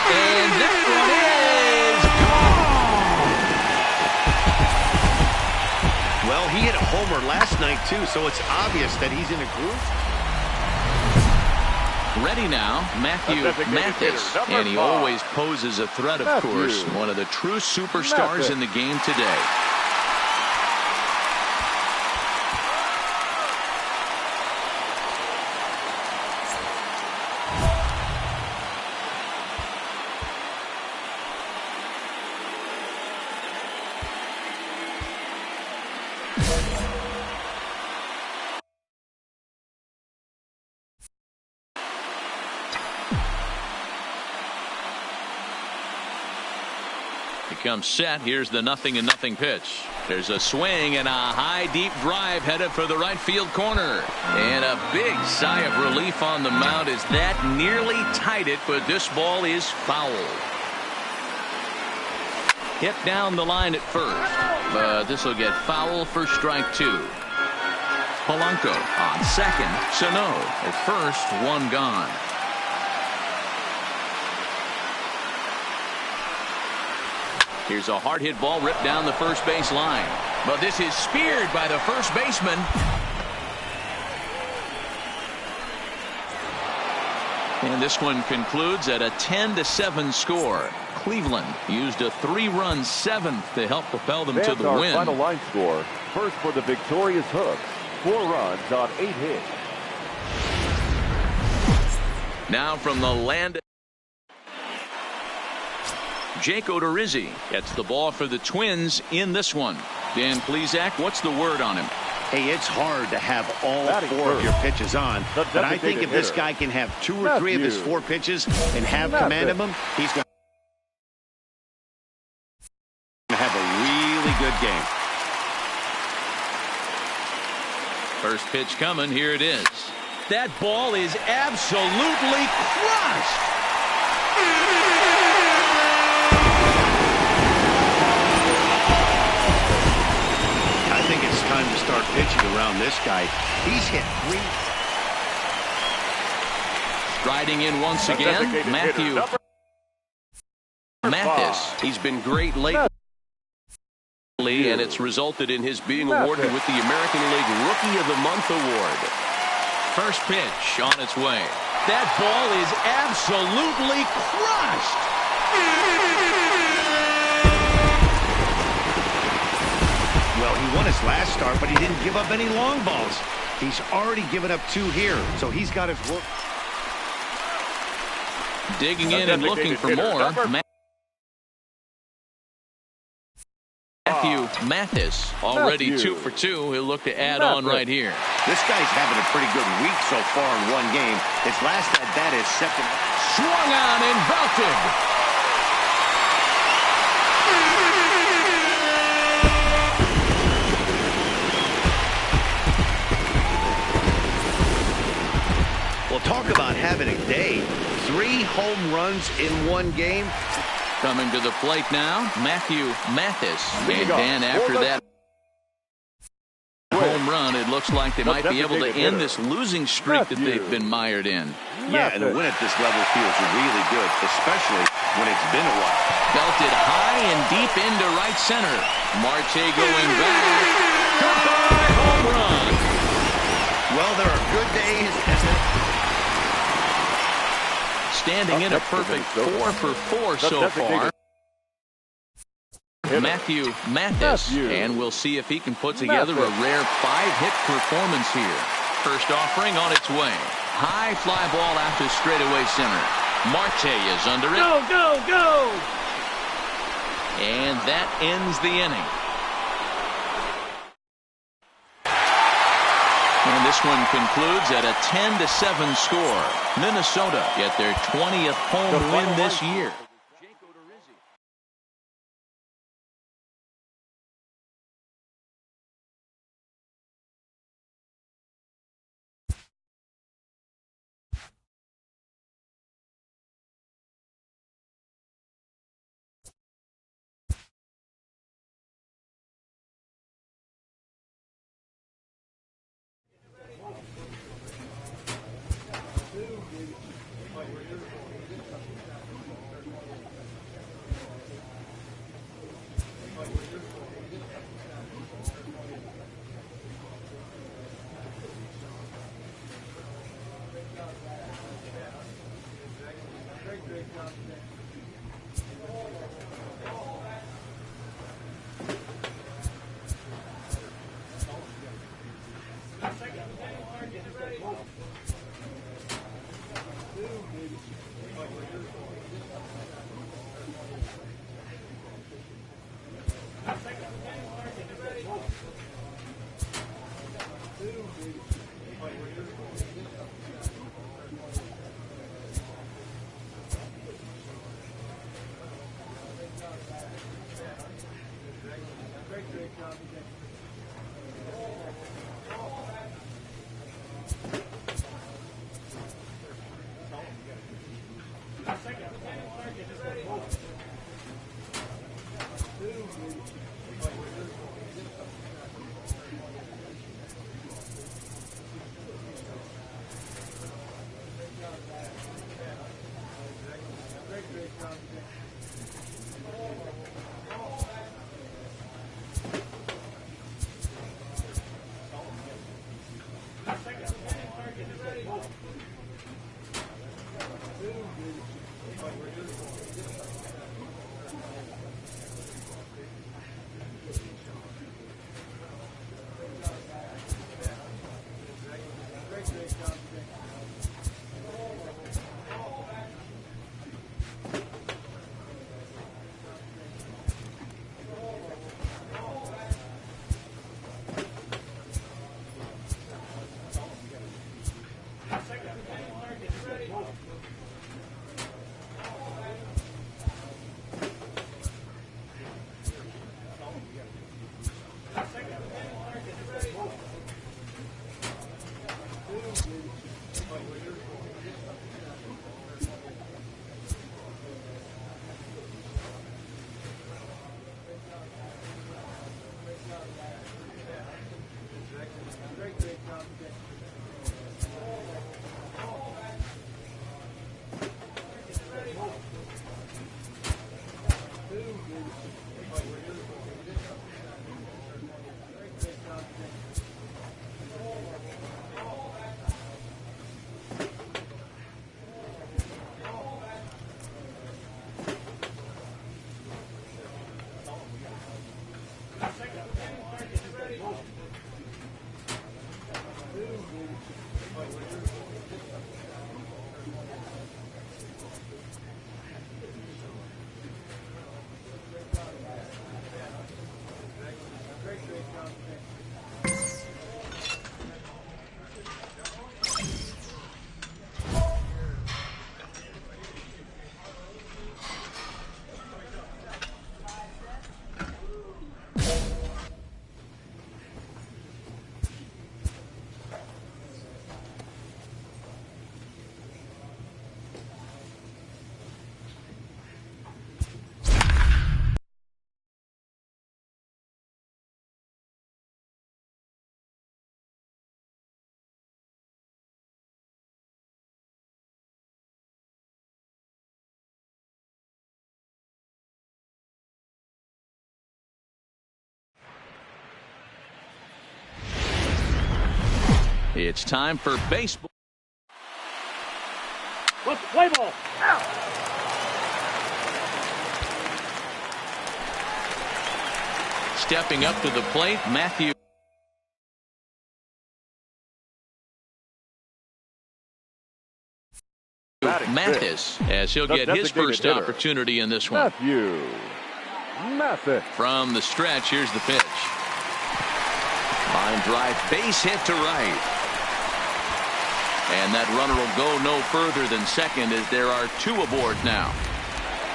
And that one is gone! Well, he hit a homer last night, too, so it's obvious that he's in a groove. Ready now, Matthew Mathis. And he always poses a threat, of course. One of the true superstars in the game today. Comes set. Here's the 0-0 pitch. There's a swing and a high deep drive headed for the right field corner. And a big sigh of relief on the mound as that nearly tied it, but this ball is foul. Hit down the line at first, but this will get foul for strike 2. Polanco on second, Sano at first, one gone. Here's a hard hit ball ripped down the first base line. But this is speared by the first baseman. And this one concludes at a 10-7 score. Cleveland used a 3-run seventh to help propel them to the win. Final line score. First for the victorious Hooks. 4 runs on 8 hits. Now from the land of Jake Odorizzi gets the ball for the Twins in this one. Dan Plesac, what's the word on him? Hey, it's hard to have all 4 of your pitches on, but I think if this guy can have 2 or 3 of his 4 pitches and have command of them, he's going to have a really good game. First pitch coming. Here it is. That ball is absolutely crushed. I think it's time to start pitching around this guy. He's hit 3. Striding in once again, Matthew Mathis. He's been great lately, and it's resulted in his being awarded with the American League Rookie of the Month award. First pitch on its way. That ball is absolutely crushed. Well, he won his last start, but he didn't give up any long balls. He's already given up 2 here, so he's got his work. Digging in and looking for more. Matthew Mathis already 2 for 2. He'll look to add on right here. This guy's having a pretty good week so far in one game. His last at bat is second. Swung on and belted. Well, talk about having a day. 3 home runs in one game. Coming to the plate now, Matthew Mathis. And then after that home run, it looks like they might be able to end this losing streak that they've been mired in. Yeah, and a win at this level feels really good, especially when it's been a while. Belted high and deep into right center. Marte going back. Goodbye, home run. Well, there are good days and standing in a perfect 4 for 4 so far. Matthew Mathis, and we'll see if he can put together a rare 5-hit performance here. First offering on its way. High fly ball out to straightaway center. Marte is under it. Go, go, go! And that ends the inning. And this one concludes at a 10-7 score. Minnesota get their 20th home win this year. It's time for baseball. Let's play ball. Out. Stepping up to the plate, Matthew. Mathis, as he'll get his first opportunity in this one. Matthew Mathis. From the stretch, here's the pitch. Line drive, base hit to right. And that runner will go no further than second as there are two aboard now.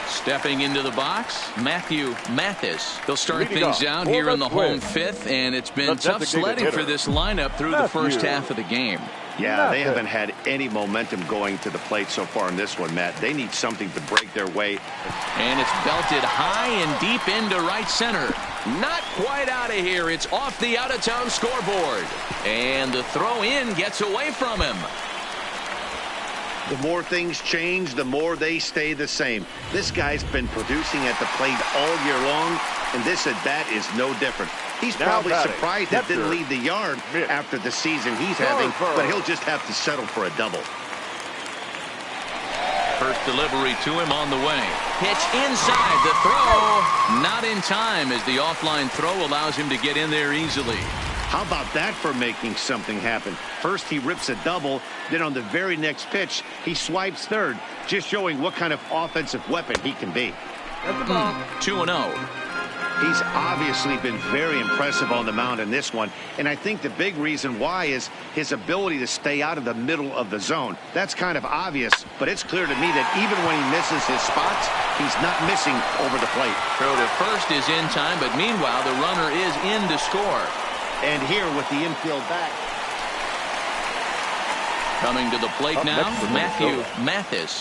Stepping into the box, Matthew Mathis. They'll start things out here in the home fifth, and it's been tough sledding for this lineup through the first half of the game. Yeah, they haven't had any momentum going to the plate so far in this one, Matt. They need something to break their way. And it's belted high and deep into right center. Not quite out of here. It's off the out-of-town scoreboard. And the throw in gets away from him. The more things change, the more they stay the same. This guy's been producing at the plate all year long, and this at-bat is no different. He's probably surprised it didn't leave the yard after the season he's having, but he'll just have to settle for a double. First delivery to him on the way. Pitch inside, the throw. Not in time as the offline throw allows him to get in there easily. How about that for making something happen? First he rips a double, then on the very next pitch he swipes third, just showing what kind of offensive weapon he can be. 2-0. He's obviously been very impressive on the mound in this one, and I think the big reason why is his ability to stay out of the middle of the zone. That's kind of obvious, but it's clear to me that even when he misses his spots, he's not missing over the plate. Throw to first is in time, but meanwhile the runner is in to score. And here with the infield back. Coming to the plate now, Matthew Mathis.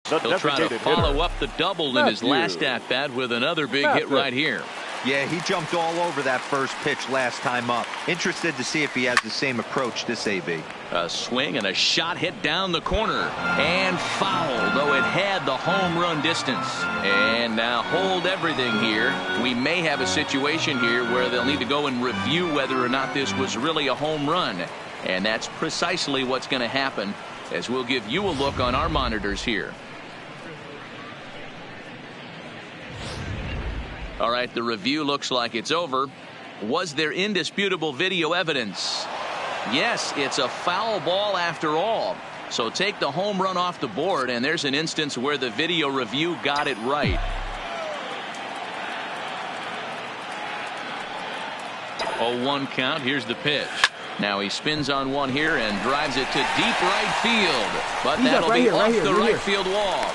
He'll try to follow up the double in his last at-bat with another big hit right here. Yeah, he jumped all over that first pitch last time up. Interested to see if he has the same approach this AB. A swing and a shot hit down the corner. And foul, though it had the home run distance. And now hold everything here. We may have a situation here where they'll need to go and review whether or not this was really a home run. And that's precisely what's going to happen, as we'll give you a look on our monitors here. All right, the review looks like it's over. Was there indisputable video evidence? Yes, it's a foul ball after all. So take the home run off the board, and there's an instance where the video review got it right. Oh, 1 count. Here's the pitch. Now he spins on one here and drives it to deep right field. But that'll be off the right field wall.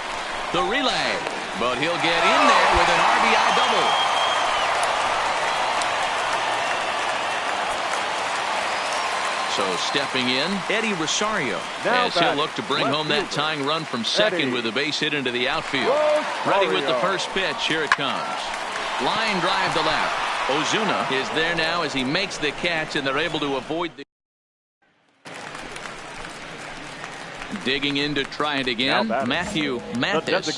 The relay. But he'll get in there with an RBI double. So stepping in, Eddie Rosario, as he'll look to bring home that tying run from second with a base hit into the outfield. Ready with the first pitch. Here it comes. Line drive to left. Ozuna is there now as he makes the catch, and they're able to avoid the... Digging in to try it again, Matthew Mathis.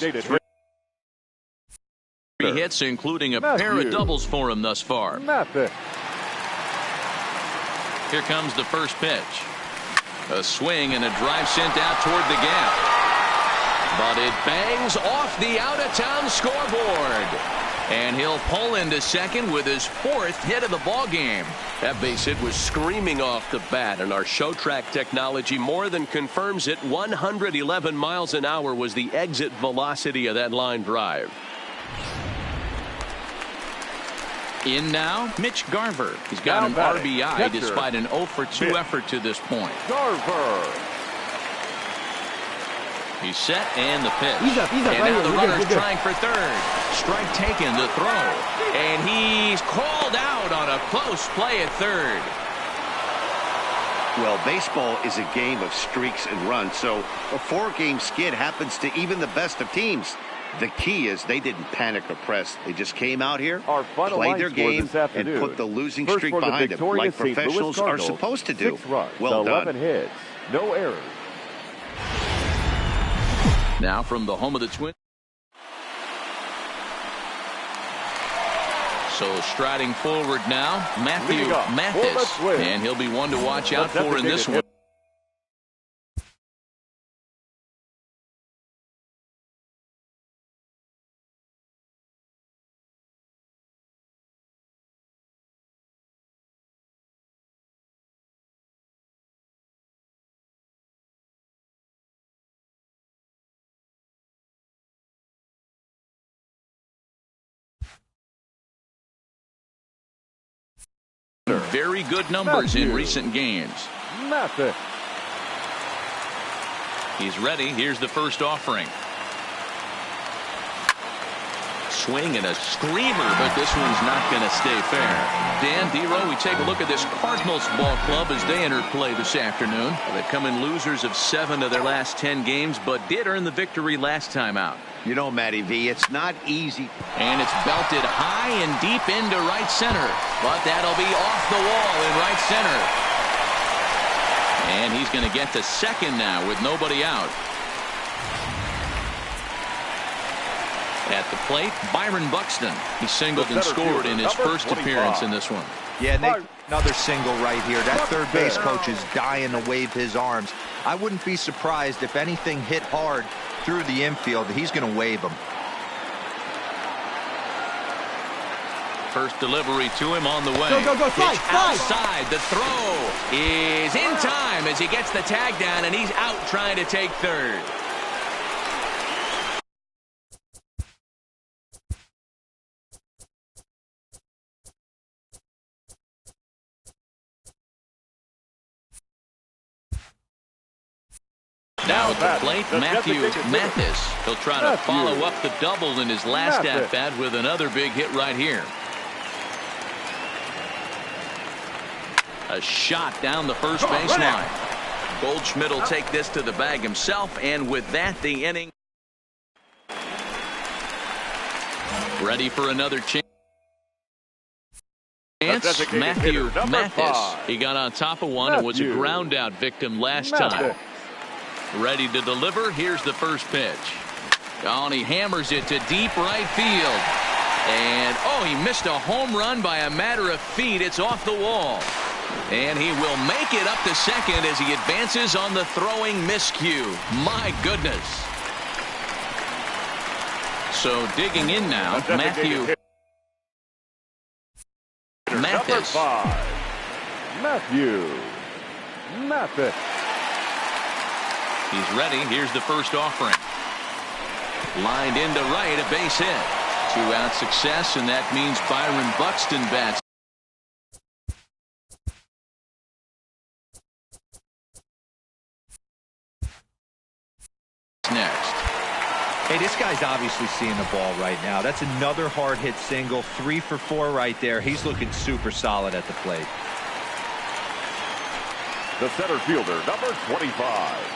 3 hits, including a pair of doubles for him thus far. Here comes the first pitch. A swing and a drive sent out toward the gap. But it bangs off the out-of-town scoreboard. And he'll pull into second with his 4th hit of the ballgame. That base hit was screaming off the bat, and our show track technology more than confirms it. 111 miles an hour was the exit velocity of that line drive. In now, Mitch Garver. He's got an RBI despite an 0 for 2 effort to this point. Garver. He's set, and the pitch. And now the runner's trying for third. Strike taken, the throw. And he's called out on a close play at third. Well, baseball is a game of streaks and runs, so a 4-game skid happens to even the best of teams. The key is they didn't panic or press. They just came out here, played their game, and put the losing streak behind them, like professionals are supposed to do. 6 runs, well done. 11 hits, no errors. Now from the home of the Twins. So striding forward now, Matthew Mathis. And he'll be one to watch out for in this one. Very good numbers in recent games. He's ready. Here's the first offering. swing and a screamer, but this one's not going to stay fair. Dan, D-Row, we take a look at this Cardinals ball club as they enter play this afternoon. They come in losers of 7 of their last 10 games, but did earn the victory last time out. You know, Matty V, it's not easy. And it's belted high and deep into right center, but that'll be off the wall in right center. And he's going to get to second now with nobody out. At the plate, Byron Buxton. He singled and scored in his first appearance in this one. Yeah, and another single right here. That third base coach is dying to wave his arms. I wouldn't be surprised if anything hit hard through the infield. He's going to wave them. First delivery to him on the way. Go, Pitch outside. The throw is in time as he gets the tag down, and he's out trying to take third. Now at the plate, Matthew Mathis. He'll try to follow up the double in his last at-bat with another big hit right here. A shot down the first base line. Goldschmidt will take this to the bag himself, and with that, the inning. Ready for another chance. Matthew Mathis. He got on top of one and was a ground out victim last time. Ready to deliver. Here's the first pitch. Oh, and he hammers it to deep right field. And, oh, he missed a home run by a matter of feet. It's off the wall. And he will make it up to second as he advances on the throwing miscue. My goodness. So digging in now, Matthew Mathis. Matthew Mathis. He's ready. Here's the first offering. Lined into right, a base hit. 2-out success, and that means Byron Buxton bats. Next. Hey, this guy's obviously seeing the ball right now. That's another hard hit single. 3 for 4 right there. He's looking super solid at the plate. The center fielder, number 25.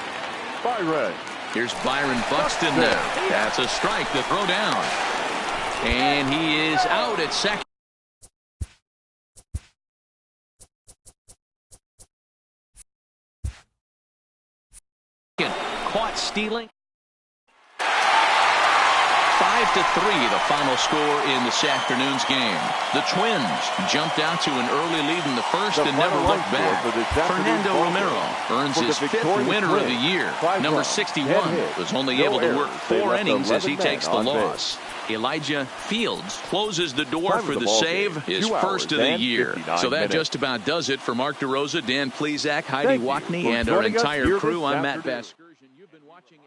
Byron. Here's Byron Buxton there. That's a strike to throw down. And he is out at second. Caught stealing. 5-3, the final score in this afternoon's game. The Twins jumped out to an early lead in the first and never looked back. Fernando Romero earns his 5th winner of the year. Number 61 was only able to work 4 innings as he takes the loss. Elijah Fields closes the door for the save, his first of the year. So that just about does it for Mark DeRosa, Dan Plesac, Heidi Watney, and our entire crew. I'm Matt Basker. You've been watching.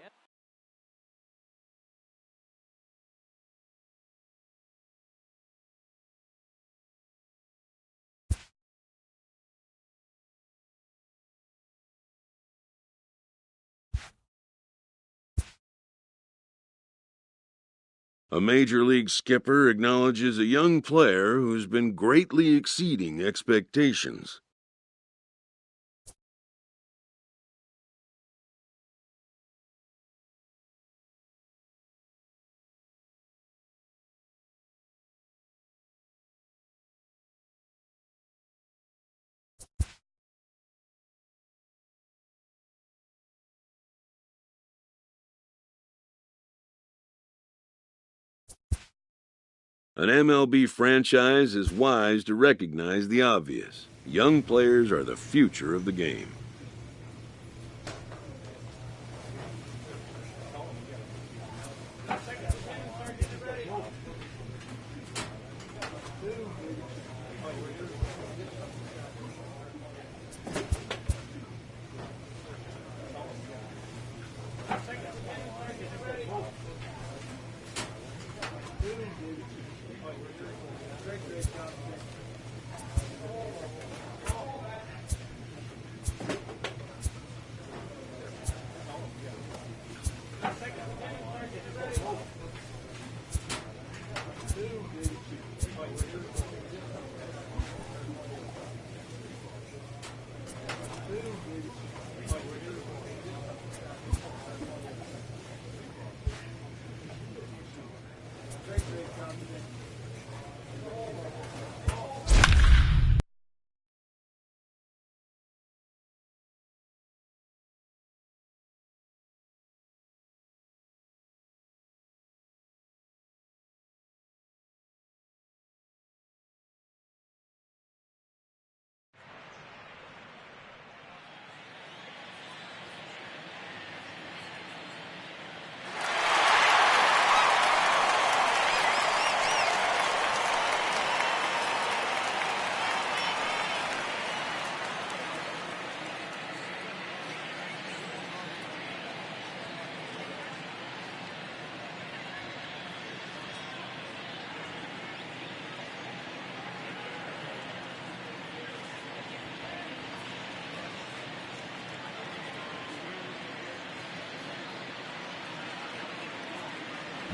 A Major League skipper acknowledges a young player who's been greatly exceeding expectations. An MLB franchise is wise to recognize the obvious. Young players are the future of the game.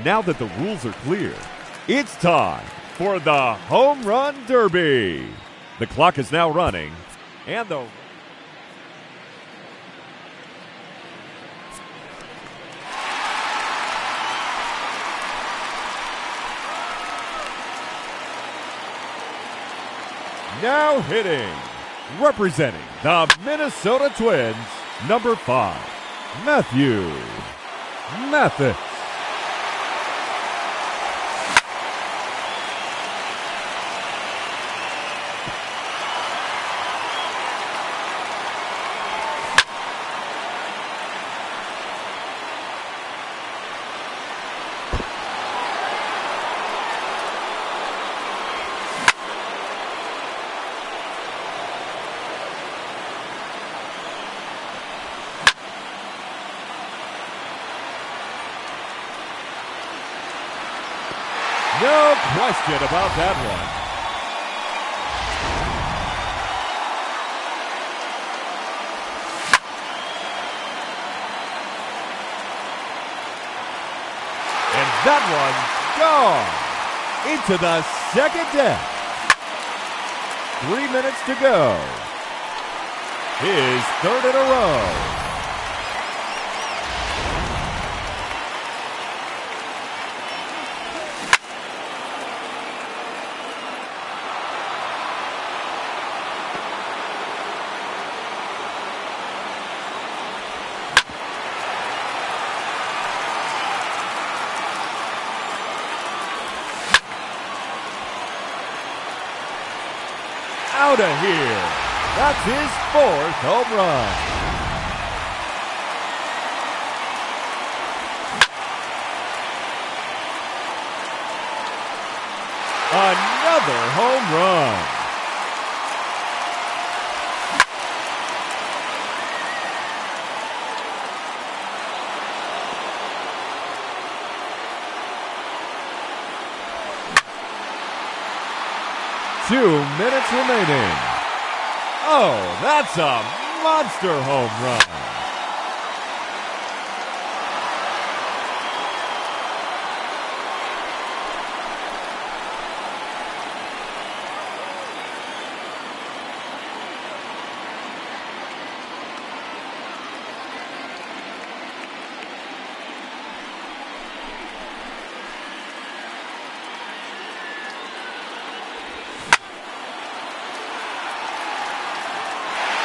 Now that the rules are clear, it's time for the Home Run Derby. The clock is now running, and the now hitting, representing the Minnesota Twins, number 5, Matthew Mathis. No question about that one. And that one's gone into the second deck. 3 minutes to go. His third in a row. Out of here. That's his 4th home run. Another home run. Two minutes remaining. Oh, that's a monster home run.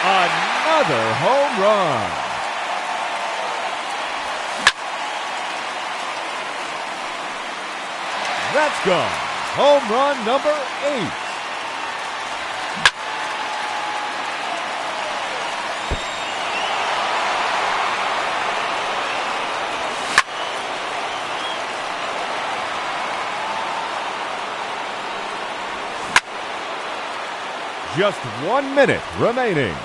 Another home run. That's gone. Home run number 8. Just 1 minute remaining.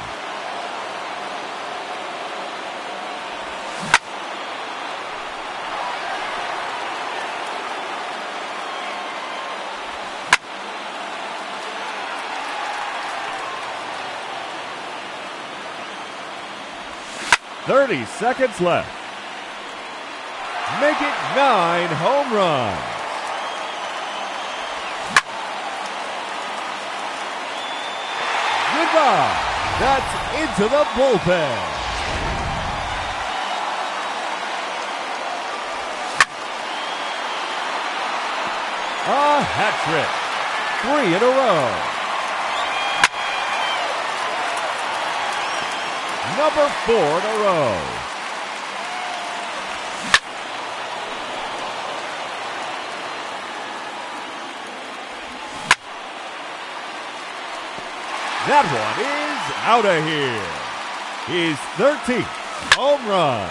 .30 seconds left. Make it 9 home runs. Goodbye. That's into the bullpen. A hat trick. 3 in a row. Number 4 in a row. That one is out of here. His 13th home run.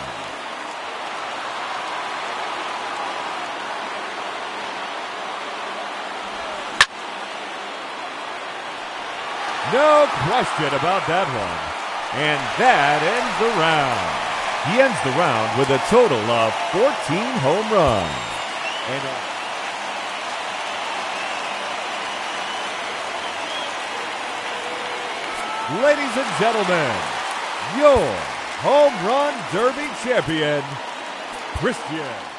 No question about that one. And that ends the round. He ends the round with a total of 14 home runs. Ladies and gentlemen, your Home Run Derby champion, Christian.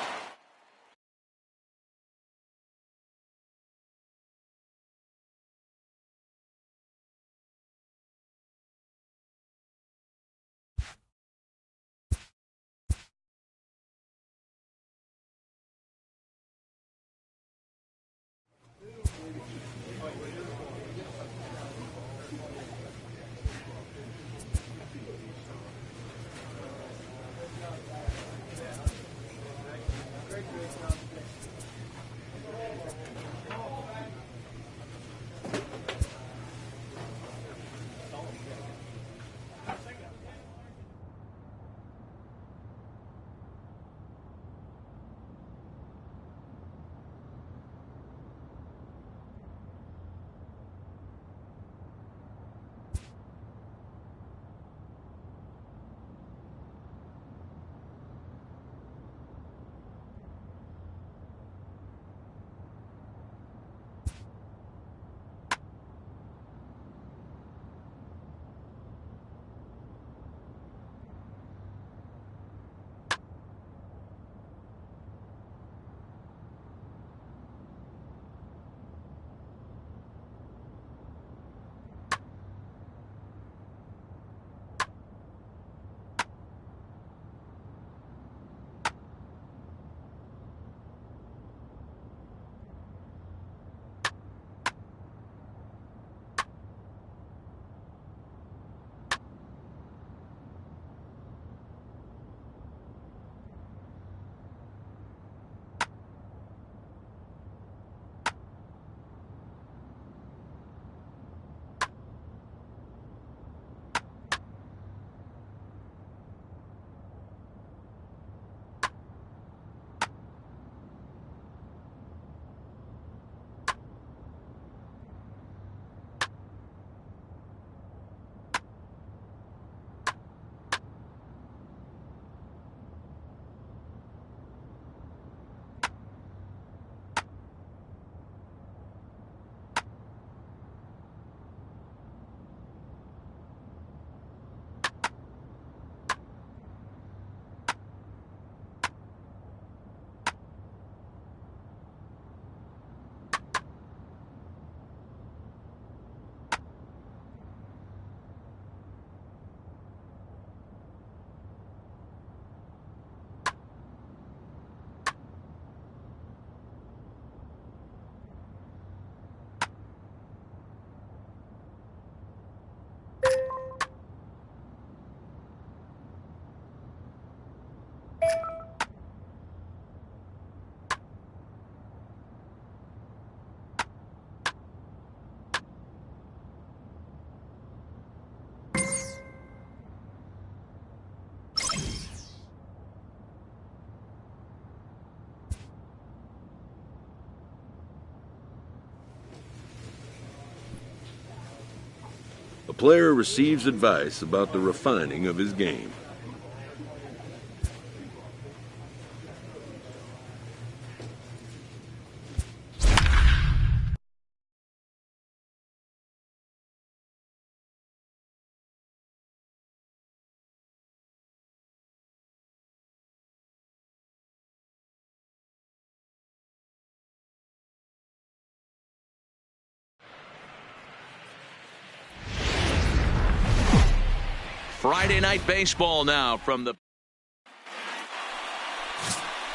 A player receives advice about the refining of his game. Friday Night Baseball now from the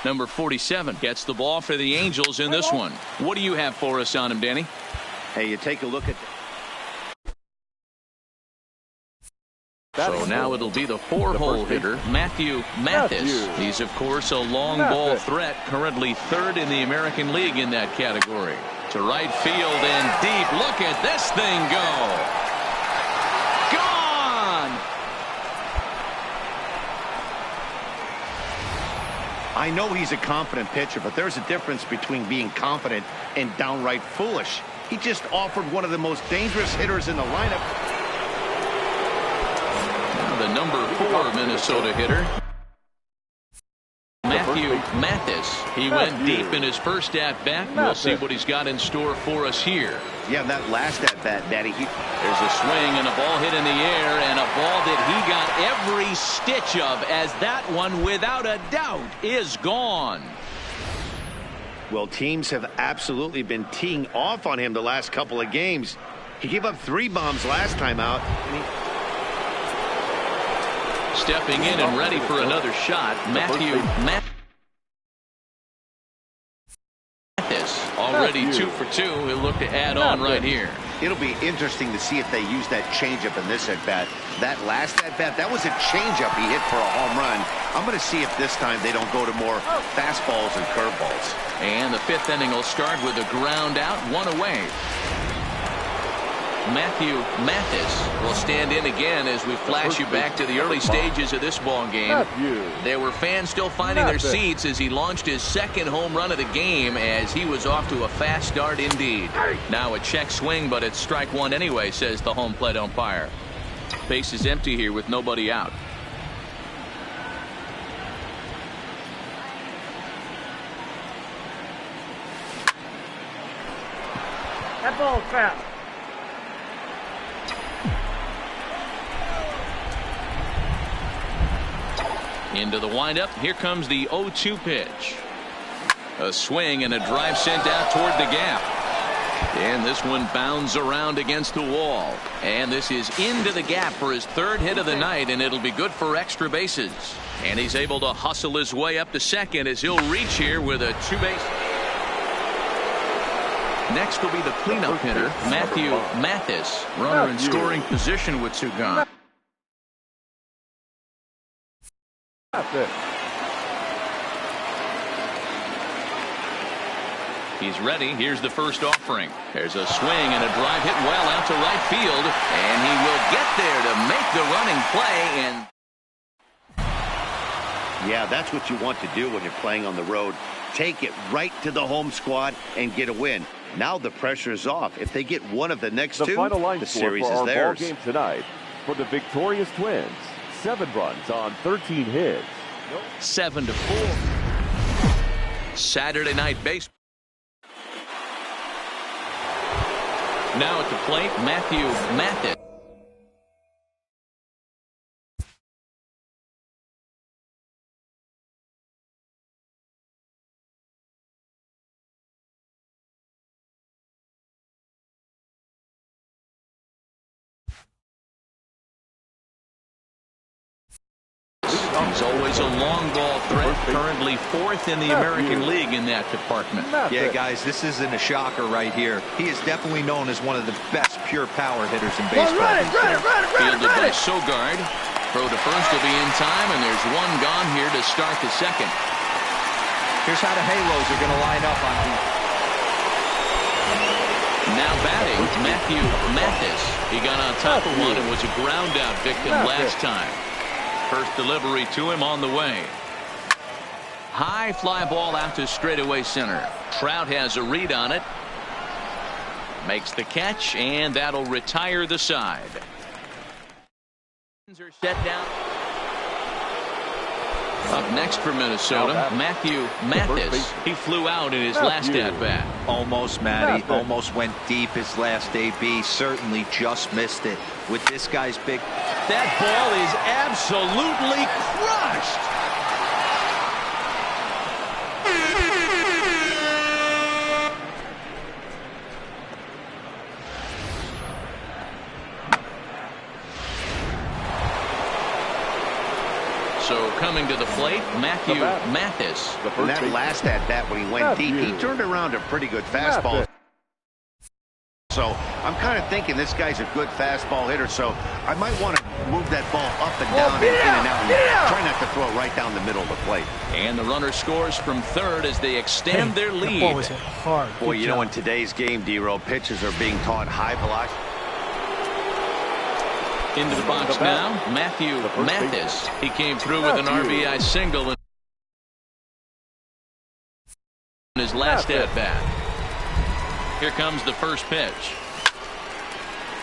number 47 gets the ball for the Angels in this one. What do you have for us on him, Danny? Hey, you take a look at... So now it'll be the 4-hole hitter, Matthew Mathis. He's, of course, a long ball threat, currently 3rd in the American League in that category. To right field and deep. Look at this thing go. Gone! I know he's a confident pitcher, but there's a difference between being confident and downright foolish. He just offered one of the most dangerous hitters in the lineup. The number 4 Minnesota hitter, Matthew Mathis. He went deep in his first at-bat. We'll see what he's got in store for us here. Yeah, that last at-bat, Daddy. There's a swing and a ball hit in the air, and a ball that he got every stitch of, as that one, without a doubt, is gone. Well, teams have absolutely been teeing off on him the last couple of games. He gave up 3 bombs last time out. Stepping in and ready for another shot, Matthew Mathis. Already 2 for 2. He'll look to add on right here. It'll be interesting to see if they use that changeup in this at-bat. That last at-bat, that was a changeup he hit for a home run. I'm going to see if this time they don't go to more fastballs and curveballs. And the 5th inning will start with a ground out, 1 away. Matthew Mathis will stand in again as we flash you back to the early stages of this ball game. There were fans still finding their seats as he launched his 2nd home run of the game, as he was off to a fast start indeed. Now a check swing, but it's strike 1 anyway, says the home plate umpire. Base is empty here with nobody out. That ball's foul. Into the windup. Here comes the 0-2 pitch. A swing and a drive sent out toward the gap. And this one bounds around against the wall. And this is into the gap for his 3rd hit of the night, and it'll be good for extra bases. And he's able to hustle his way up to second as he'll reach here with a 2-base. Next will be the cleanup hitter, Matthew Mathis. Runner in scoring position with 2 gone. He's ready. Here's the first offering. There's a swing and a drive hit well out to right field, and he will get there to make the running play. And yeah, that's what you want to do when you're playing on the road. Take it right to the home squad and get a win. Now the pressure is off. If they get one of the next 2, the series is theirs. Ball game tonight for the victorious Twins. 7 runs on 13 hits. 7-4. Saturday Night Baseball. Now at the plate, Matthew Mathis. He's always a long ball threat, currently 4th in the American League in that department. Yeah, guys, this isn't a shocker right here. He is definitely known as one of the best pure power hitters in baseball. Fielded by Sogard. Throw to first will be in time, and there's 1 gone here to start the 2nd. Here's how the Halos are going to line up on the... Now batting, Matthew Mathis. He got on top of one and was a ground out victim last time. First delivery to him on the way. High fly ball out to straightaway center. Trout has a read on it. Makes the catch, and that'll retire the side. Are set down. Up next for Minnesota, Matthew Mathis. He flew out in his last at-bat. Almost, Matty. Almost went deep his last AB. Certainly just missed it. With this guy's big... That ball is absolutely crushed. So coming to the plate, Matthew Mathis. And that last at-bat when he went deep, he turned around a pretty good fastball. So I'm kind of thinking this guy's a good fastball hitter, so I might want to move that ball up and down and in and out and try not to throw it right down the middle of the plate. And the runner scores from third as they extend their lead. That ball was hit hard. Boy, you know, in today's game, D-Row, pitchers are being taught high velocity. Into the box now, Matthew Mathis. He came through with an RBI single in his last at-bat. Here comes the first pitch.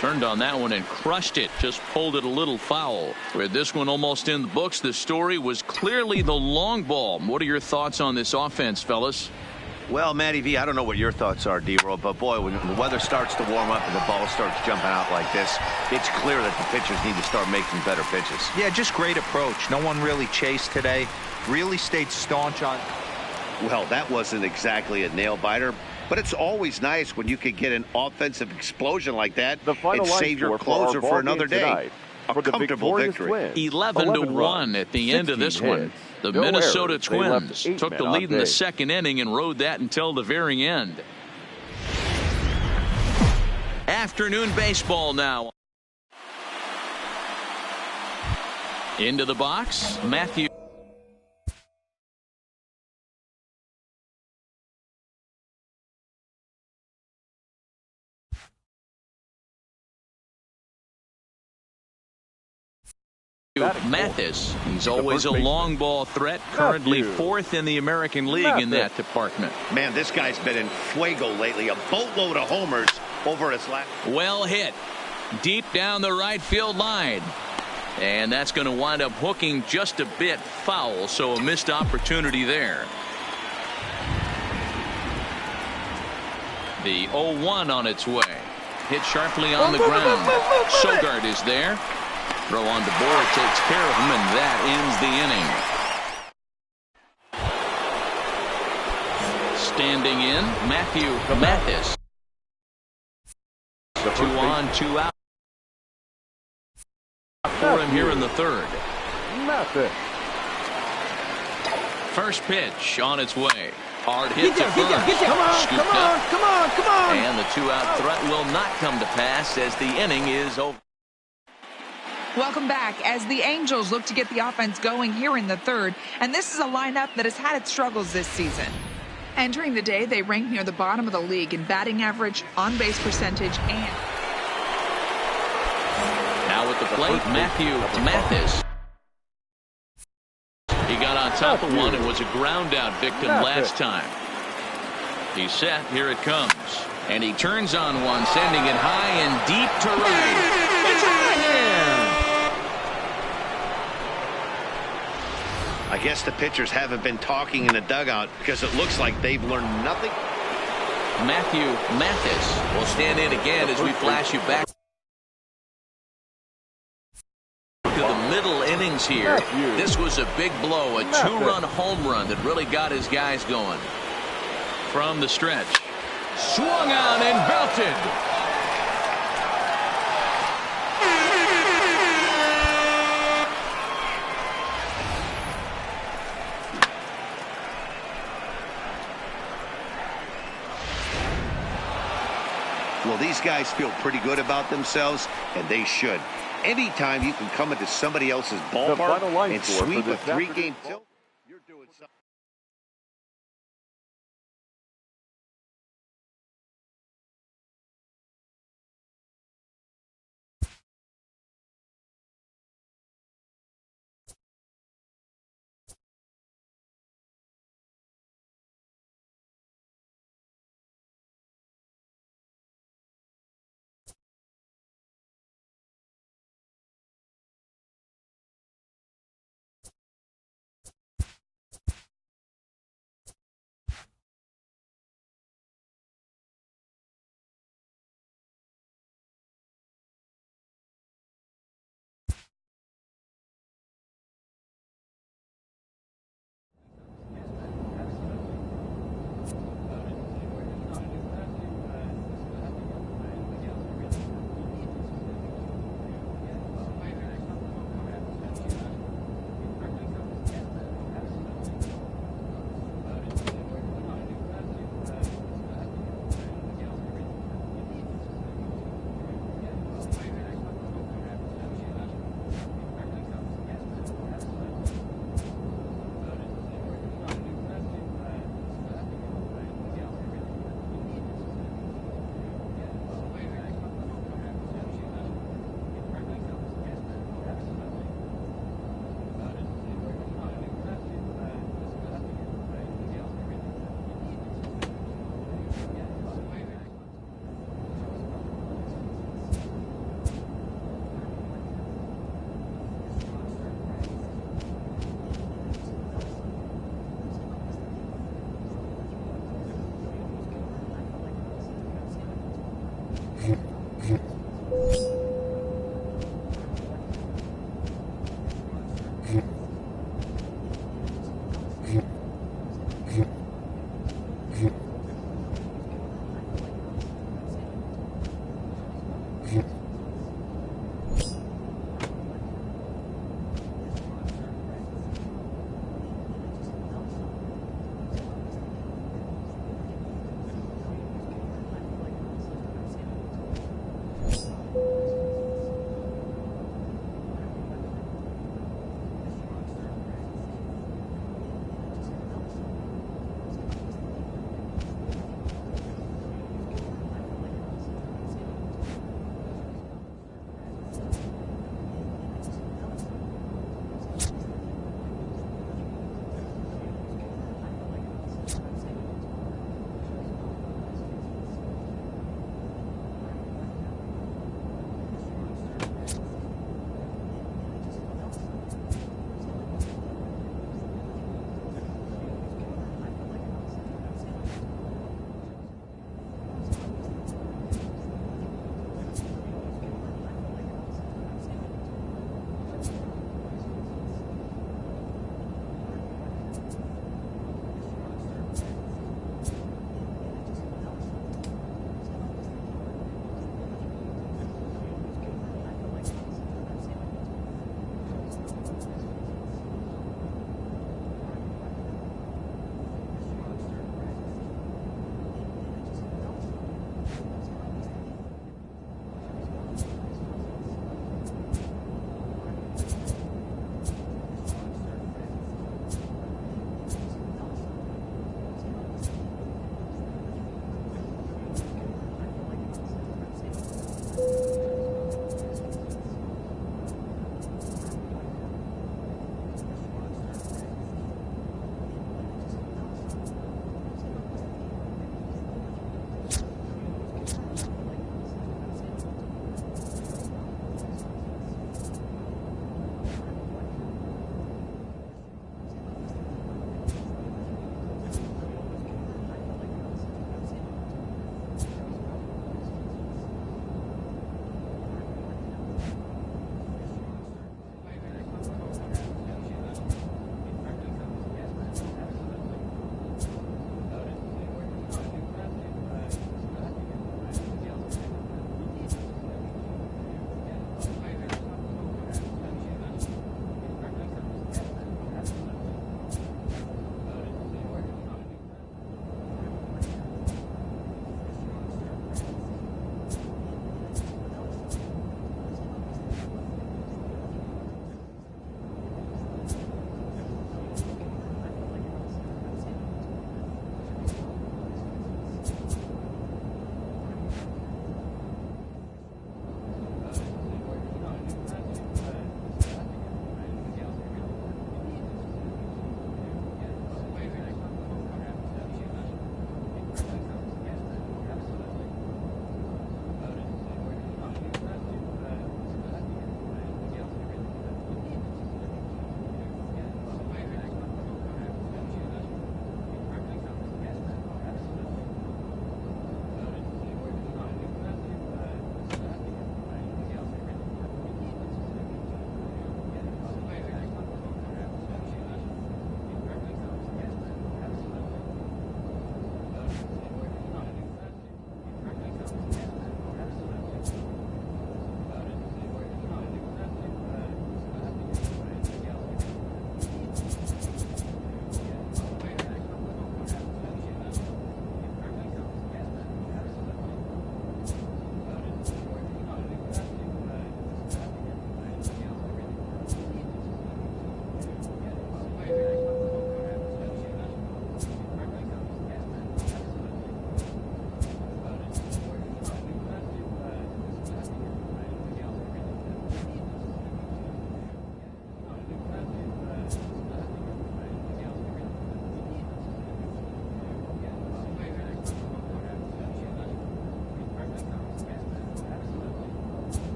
Turned on that one and crushed it. Just pulled it a little foul. With this one almost in the books, the story was clearly the long ball. What are your thoughts on this offense, fellas? Well, Matty V, I don't know what your thoughts are, D-Roll, but boy, when the weather starts to warm up and the ball starts jumping out like this, it's clear that the pitchers need to start making better pitches. Yeah, just great approach. No one really chased today. Really stayed staunch on. Well, that wasn't exactly a nail-biter, but it's always nice when you can get an offensive explosion like that and save your closer for another day. A comfortable victory. 11-1 at the end of this one. The Minnesota Twins took the lead in the second inning and rode that until the very end. Afternoon baseball now. Into the box, Matthew Mathis. He's always a long ball threat, currently fourth in the American League in that department. Man, this guy's been in fuego lately. A boatload of homers over his last. Well hit. Deep down the right field line. And that's going to wind up hooking just a bit foul, so a missed opportunity there. The 0-1 on its way. Hit sharply on the ground. Sogard is there. Throw on DeBoer takes care of him, and that ends the inning. Standing in, Matthew Mathis. 2 on, 2 out for him here in the third. First pitch on its way. Hard hit to first. Come on. And the 2-out threat will not come to pass as the inning is over. Welcome back as the Angels look to get the offense going here in the third. And this is a lineup that has had its struggles this season. Entering the day, they rank near the bottom of the league in batting average, on-base percentage, and... Now at the plate, Matthew Mathis. He got on top of one and was a ground-out victim last time. He's set. Here it comes. And he turns on one, sending it high and deep to right. It's out again. I guess the pitchers haven't been talking in the dugout because it looks like they've learned nothing. Matthew Mathis will stand in again as we flash you back to the middle innings here. This was a big blow, a 2-run home run that really got his guys going. From the stretch, swung on and belted. Well, these guys feel pretty good about themselves, and they should. Anytime you can come into somebody else's ballpark and sweep a 3-game tilt, you're doing something.